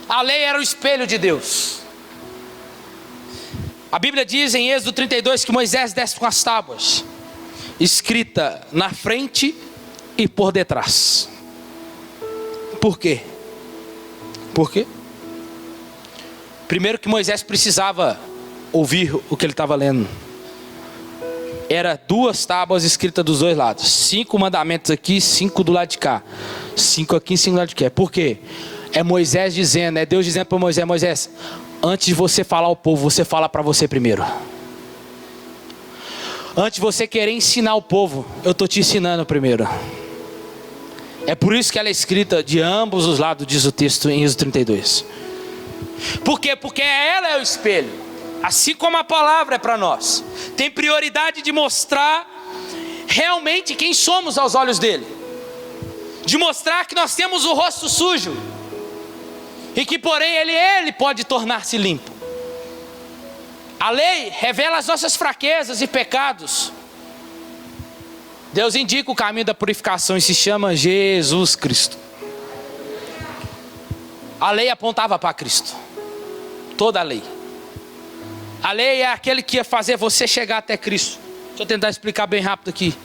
A lei era o espelho de Deus. A Bíblia diz em Êxodo 32 que Moisés desce com as tábuas, escrita na frente e por detrás. Por quê? Por quê? Primeiro que Moisés precisava ouvir o que ele estava lendo. Era 2 tábuas escritas dos dois lados. 5 mandamentos aqui, 5 do lado de cá. 5 aqui, 5 do lado de cá. Por quê? É Moisés dizendo, é Deus dizendo para Moisés: Moisés, antes de você falar ao povo, você fala para você primeiro. Antes de você querer ensinar o povo, eu estou te ensinando primeiro. É por isso que ela é escrita de ambos os lados, diz o texto em Êxodo 32. Por quê? Porque ela é o espelho. Assim como a palavra é para nós. Tem prioridade de mostrar realmente quem somos aos olhos dele. De mostrar que nós temos o rosto sujo. E que porém ele pode tornar-se limpo. A lei revela as nossas fraquezas e pecados. Deus indica o caminho da purificação e se chama Jesus Cristo. A lei apontava para Cristo. Toda a lei. A lei é aquele que ia fazer você chegar até Cristo. Deixa eu tentar explicar bem rápido aqui.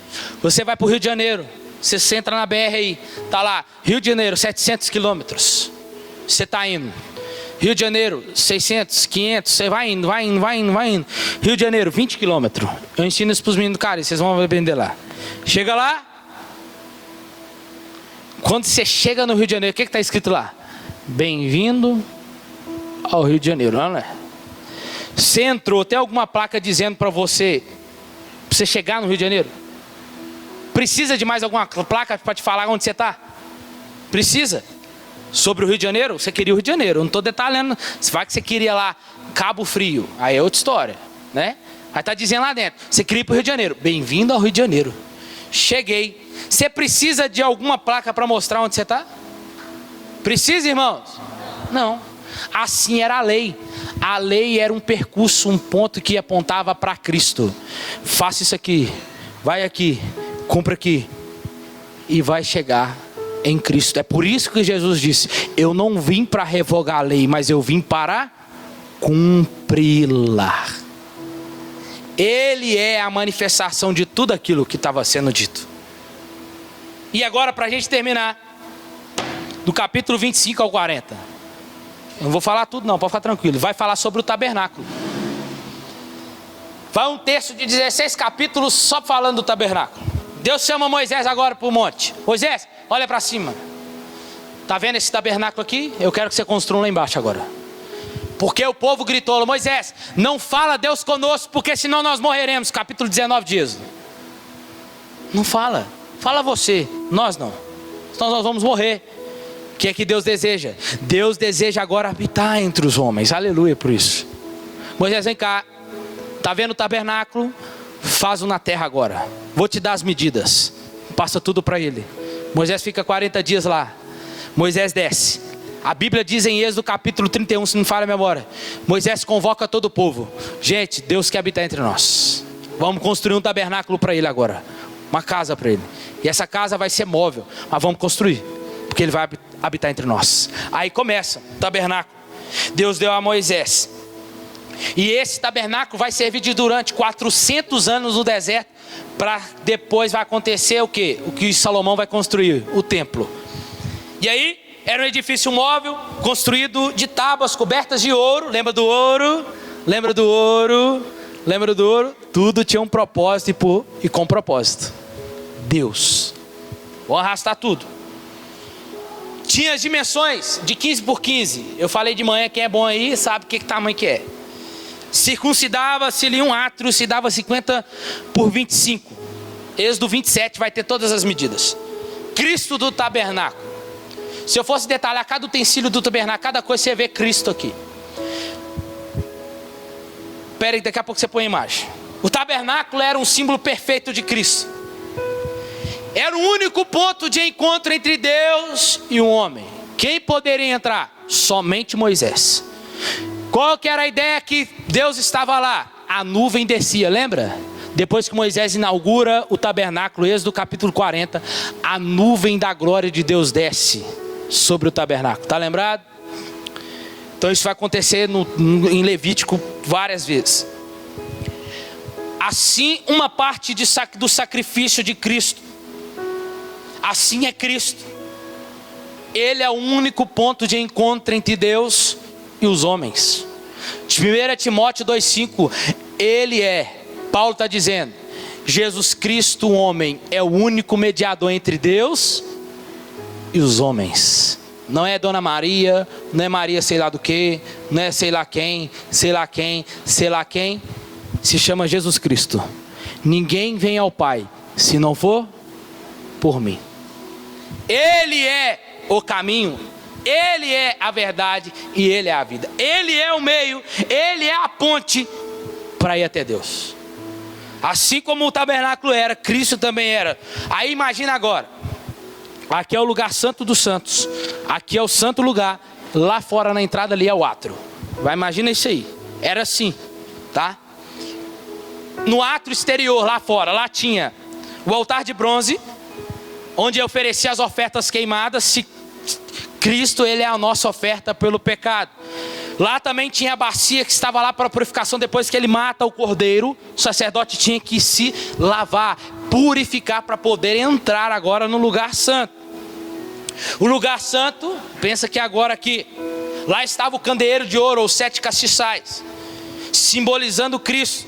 Você vai para o Rio de Janeiro. Você entra na BR aí. Está lá, Rio de Janeiro, 700 quilômetros. Você está indo. Rio de Janeiro, 600, 500, você vai indo. Rio de Janeiro, 20 quilômetros. Eu ensino isso para os meninos, cara, e vocês vão aprender lá. Chega lá. Quando você chega no Rio de Janeiro, o que está escrito lá? Bem-vindo ao Rio de Janeiro, não é? Você entrou, tem alguma placa dizendo para você chegar no Rio de Janeiro? Precisa de mais alguma placa para te falar onde você está? Precisa? Sobre o Rio de Janeiro? Você queria o Rio de Janeiro, eu não estou detalhando. Se vai que você queria lá Cabo Frio, aí é outra história, né? Aí está dizendo lá dentro, você queria ir para o Rio de Janeiro. Bem-vindo ao Rio de Janeiro. Cheguei. Você precisa de alguma placa para mostrar onde você está? Precisa, irmãos? Não. Assim era a lei. A lei era um percurso, um ponto que apontava para Cristo. Faça isso aqui, vai aqui, cumpra aqui e vai chegar em Cristo. É por isso que Jesus disse: eu não vim para revogar a lei, mas eu vim para cumpri-la. Ele é a manifestação de tudo aquilo que estava sendo dito. E agora, para a gente terminar, do capítulo 25 ao 40. Eu não vou falar tudo não, pode ficar tranquilo. Vai falar sobre o tabernáculo. Vai um texto de 16 capítulos só falando do tabernáculo. Deus chama Moisés agora para o monte. Moisés, olha para cima. Está vendo esse tabernáculo aqui? Eu quero que você construa lá embaixo agora. Porque o povo gritou: Moisés, não fala Deus conosco, porque senão nós morreremos. Capítulo 19 de Êxodo. Não fala. Fala você, nós não. Senão nós vamos morrer. O que é que Deus deseja? Deus deseja agora habitar entre os homens. Aleluia por isso. Moisés, vem cá. Está vendo o tabernáculo? Faz-o na terra agora. Vou te dar as medidas. Passa tudo para ele. Moisés fica 40 dias lá. Moisés desce. A Bíblia diz em Êxodo capítulo 31, se não falha a memória, Moisés convoca todo o povo. Gente, Deus quer habitar entre nós. Vamos construir um tabernáculo para ele agora. Uma casa para ele. E essa casa vai ser móvel, mas vamos construir, porque ele vai habitar entre nós. Aí começa o tabernáculo. Deus deu a Moisés. E esse tabernáculo vai servir durante 400 anos no deserto, para depois vai acontecer o quê? O que Salomão vai construir, o templo. E aí, era um edifício móvel, construído de tábuas cobertas de ouro. Lembra do ouro? Lembra do ouro? Lembra do ouro? Tudo tinha um propósito e com propósito. Deus. Vou arrastar tudo. Tinha as dimensões de 15 por 15. Eu falei de manhã, quem é bom aí sabe que tamanho que é. Circuncidava-se ali um átrio, se dava 50 por 25. Êxodo 27 vai ter todas as medidas. Cristo do tabernáculo. Se eu fosse detalhar cada utensílio do tabernáculo, cada coisa, você vê Cristo aqui. Espera aí, daqui a pouco você põe a imagem. O tabernáculo era um símbolo perfeito de Cristo. Era o único ponto de encontro entre Deus e o homem. Quem poderia entrar? Somente Moisés. Qual que era a ideia que Deus estava lá? A nuvem descia, lembra? Depois que Moisés inaugura o tabernáculo, Êxodo capítulo 40, a nuvem da glória de Deus desce sobre o tabernáculo. Está lembrado? Então isso vai acontecer em Levítico várias vezes. Assim, uma parte do sacrifício de Cristo. Assim é Cristo. Ele é o único ponto de encontro entre Deus e os homens. De 1 Timóteo 2,5, Paulo está dizendo, Jesus Cristo, o homem, é o único mediador entre Deus e os homens. Não é Dona Maria, não é Maria sei lá do que, não é sei lá quem, sei lá quem, sei lá quem. Se chama Jesus Cristo. Ninguém vem ao Pai se não for por mim. Ele é o caminho, Ele é a verdade e Ele é a vida. Ele é o meio, Ele é a ponte para ir até Deus. Assim como o tabernáculo era, Cristo também era. Aí imagina agora, aqui é o lugar santo dos santos, aqui é o santo lugar, lá fora na entrada ali é o átrio. Vai, imagina isso aí, era assim, tá? No átrio exterior, lá fora, lá tinha o altar de bronze, onde oferecia as ofertas queimadas. Se Cristo, Ele é a nossa oferta pelo pecado. Lá também tinha a bacia que estava lá para a purificação. Depois que ele mata o cordeiro, o sacerdote tinha que se lavar, purificar para poder entrar agora no lugar santo. O lugar santo, pensa que agora aqui, lá estava o candeeiro de ouro, ou 7 castiçais, simbolizando Cristo,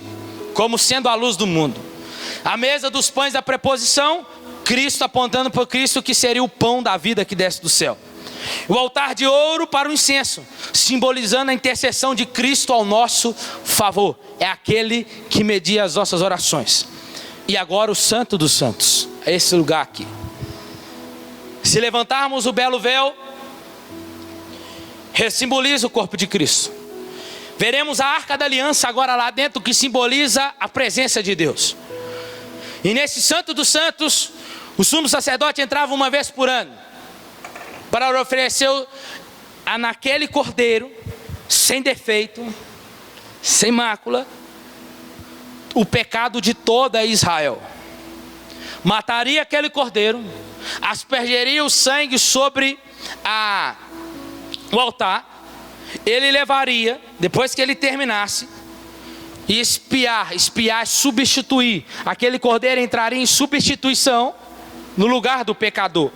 como sendo a luz do mundo. A mesa dos pães da preposição, Cristo apontando para Cristo, que seria o pão da vida que desce do céu. O altar de ouro para o incenso, simbolizando a intercessão de Cristo ao nosso favor. É aquele que media as nossas orações. E agora o santo dos santos, é esse lugar aqui. Se levantarmos o belo véu, simboliza o corpo de Cristo. Veremos a arca da aliança agora lá dentro, que simboliza a presença de Deus. E nesse santo dos santos, o sumo sacerdote entrava uma vez por ano, para oferecer naquele cordeiro, sem defeito, sem mácula, o pecado de toda Israel. Mataria aquele cordeiro, aspergeria o sangue sobre o altar. Ele levaria, depois que ele terminasse, e espiar, substituir. Aquele cordeiro entraria em substituição no lugar do pecador.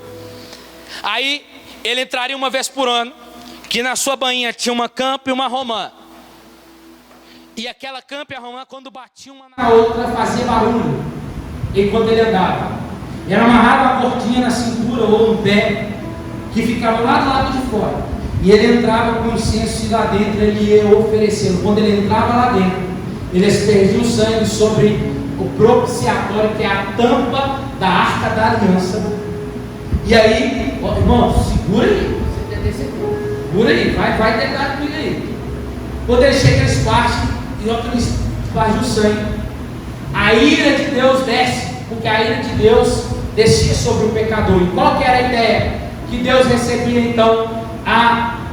Aí ele entraria uma vez por ano, que na sua bainha tinha uma campa e uma romã. E aquela campa e a romã, quando batia uma na outra, fazia barulho enquanto ele andava. Era amarrado uma cortinha na cintura ou no pé, que ficava lá do lado de fora. E ele entrava com incenso e lá dentro ele ia oferecendo. Quando ele entrava lá dentro, ele aspergia o sangue sobre o propiciatório, que é a tampa da arca da aliança. E aí, ó, irmão, segura aí, segura aí, vai tentar comigo aí. Quando ele chega nesse parte, e olha que ele esparge o sangue, a ira de Deus desce, porque a ira de Deus descia sobre o pecador. E qual que era a ideia? Que Deus recebia então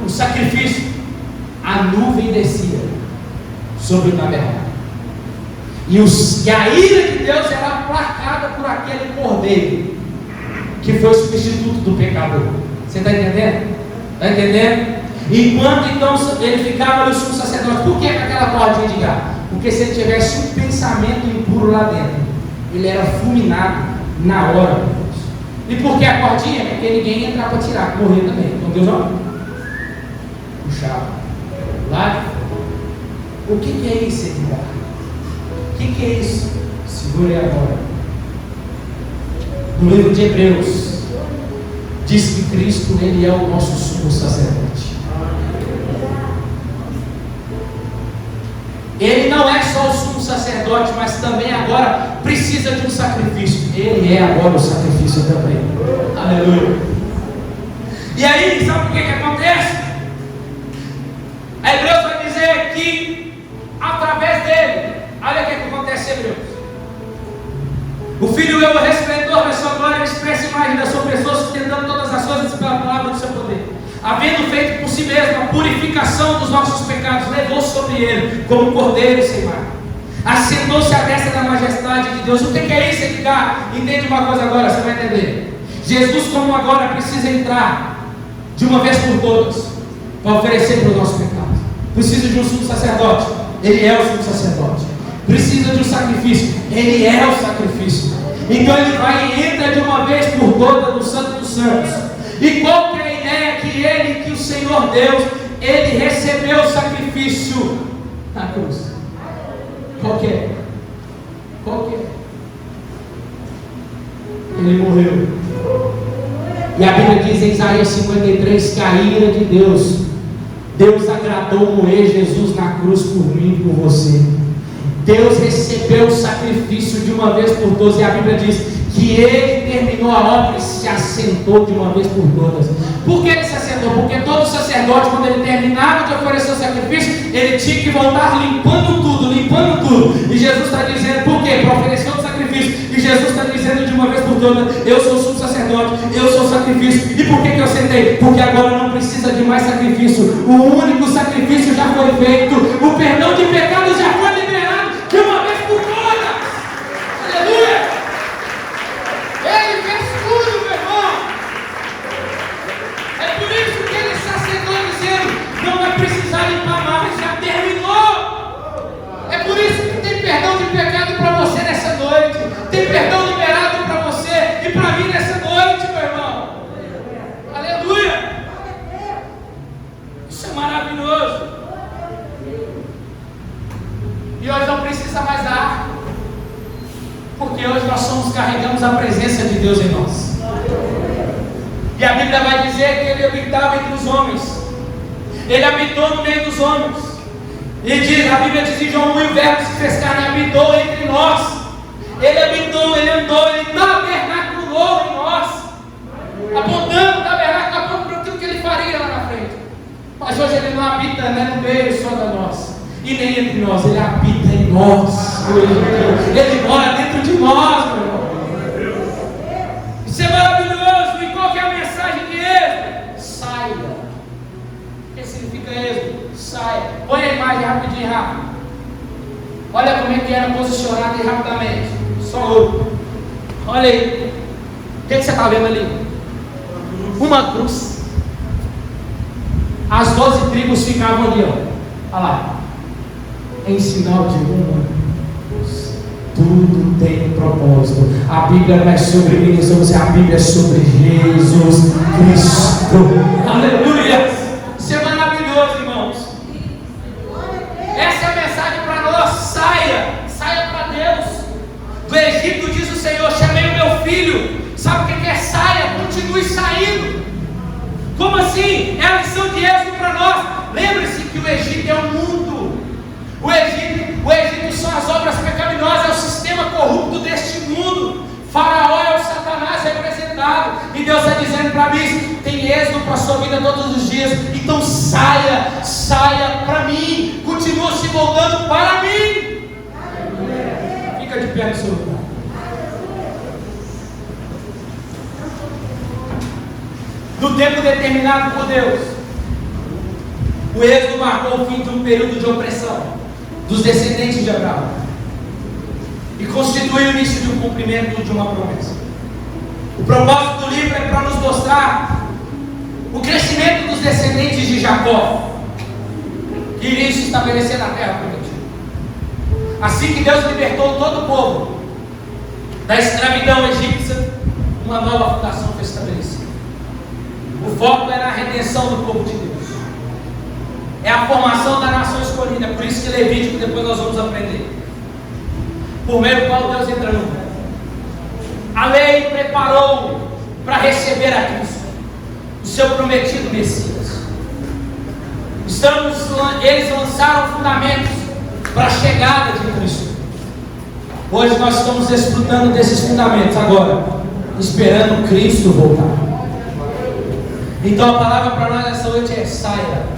o sacrifício. A nuvem descia sobre o tabernáculo. E a ira de Deus era aplacada por aquele cordeiro, que foi o substituto do pecador. Você está entendendo? Está entendendo? Enquanto então ele ficava no sumo sacerdote. Por que aquela cordinha de gás? Porque se ele tivesse um pensamento impuro lá dentro, ele era fulminado na hora. E por que a cordinha? Porque ninguém ia entrar para tirar, morrer também. Então Deus não puxava lá de fora. O que é isso, Edgar? O que é isso? Segure agora. No livro de Hebreus diz que Cristo, ele é o nosso sumo sacerdote. Ele não é só o sumo sacerdote, mas também agora precisa de um sacrifício. Ele é agora o sacrifício também. Aleluia. E aí, sabe o que acontece? A Hebreus vai dizer que através dele, olha o que acontece em Hebreus. O Filho é o resplendor da sua glória, a expressa imagem da sua pessoa, sustentando todas as coisas pela palavra do seu poder. Havendo feito por si mesmo a purificação dos nossos pecados, levou sobre ele como um cordeiro sem mácula. Assentou-se à destra da majestade de Deus. O que é isso, Edgar? Entende uma coisa agora, você vai entender. Jesus, como agora, precisa entrar de uma vez por todas para oferecer para o nosso pecado. Precisa de um sumo sacerdote. Ele é o sumo sacerdote. Precisa de um sacrifício. Ele é o sacrifício. Então ele vai e entra de uma vez por todas no Santo dos Santos. E qual que é a ideia? Que o Senhor Deus, ele recebeu o sacrifício na cruz. Qual que é? Ele morreu. E a Bíblia diz em Isaías 53 que a ira de Deus agradou moer Jesus na cruz por mim e por você. Deus recebeu o sacrifício de uma vez por todas. E a Bíblia diz que ele terminou a obra e se assentou de uma vez por todas. Por que ele se assentou? Porque todo sacerdote, quando ele terminava de oferecer o sacrifício, ele tinha que voltar limpando tudo. E Jesus está dizendo, por quê? Para oferecer o sacrifício. E Jesus está dizendo de uma vez por todas, eu sou o sumo sacerdote, eu sou o sacrifício. E por que eu sentei? Porque agora não precisa de mais sacrifício. O único sacrifício já foi feito. O perdão de pecados já foi liberado de uma vez por todas. Aleluia! Ele fez tudo, meu irmão. É por isso que ele se assentou dizendo, não vai precisar limpar mais, já terminou. É por isso que tem perdão de pecado para você nessa noite. Tem perdão liberado para você e para mim nessa noite, meu irmão. Aleluia. Isso é maravilhoso. E hoje não precisa mais da arca, porque hoje nós carregamos a presença de Deus em nós. E a Bíblia vai dizer que ele habitava entre os homens. Ele habitou no meio dos homens. E a Bíblia diz em João 1, o verbo se fez carne, habitou entre nós. Ele habitou, ele andou, ele tabernaculou em nós, apontando o tabernáculo para aquilo que ele faria lá na frente. Mas hoje ele não habita, no meio só da nós, e nem entre nós, ele habita em nós. Ele mora dentro de nós, meu irmão. Isso é maravilhoso. E qual que é a mensagem de Êxodo? Saia. O que significa Êxodo? Saia. Põe a imagem rapidinho, rápido. Olha como é que era posicionado aí rapidamente. Só outro. Olha aí. O que você está vendo ali? Uma cruz. As 12 tribos ficavam ali, ó. Olha lá. Em sinal de uma cruz. Tudo tem um propósito. A Bíblia não é sobre mim, a Bíblia é sobre Jesus Cristo. Aleluia. Isso é maravilhoso, irmãos. Essa é a mensagem para nós. Saia para Deus. Do Egito diz o Senhor, chamei o meu filho. Sabe o que é saia? Continue saindo. Como assim? É a lição de Êxodo para nós. Lembre-se que o Egito é o mundo. O Egito são as obras pecaminosas, é o sistema sistema corrupto deste mundo. Faraó é o Satanás representado. E Deus está dizendo para mim: tem êxodo para a sua vida todos os dias. Então saia para mim. Continua se voltando para mim. Fica de pé no seu lugar. No tempo determinado por Deus, o êxodo marcou o fim de um período de opressão dos descendentes de Abraão e constitui o início de um cumprimento de uma promessa. O propósito do livro é para nos mostrar o crescimento dos descendentes de Jacó, que iria se estabelecer na terra prometida. Assim que Deus libertou todo o povo da escravidão egípcia, uma nova fundação foi estabelecida. O foco é na redenção do povo de Deus. É a formação da nação escolhida. É por isso que Levítico depois nós vamos aprender. Por meio do qual Deus entra no mundo. A lei preparou para receber a Cristo, o seu prometido Messias. Eles lançaram fundamentos para a chegada de Cristo. Hoje nós estamos desfrutando desses fundamentos agora, esperando Cristo voltar. Então a palavra para nós nessa noite é: saia.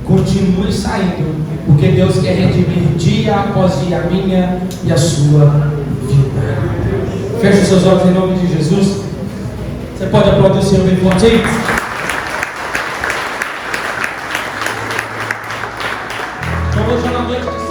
Continue saindo, porque Deus quer redimir dia após dia a minha e a sua vida. Feche os seus olhos em nome de Jesus. Você pode aplaudir o Senhor bem fortinho? Então hoje é uma noite de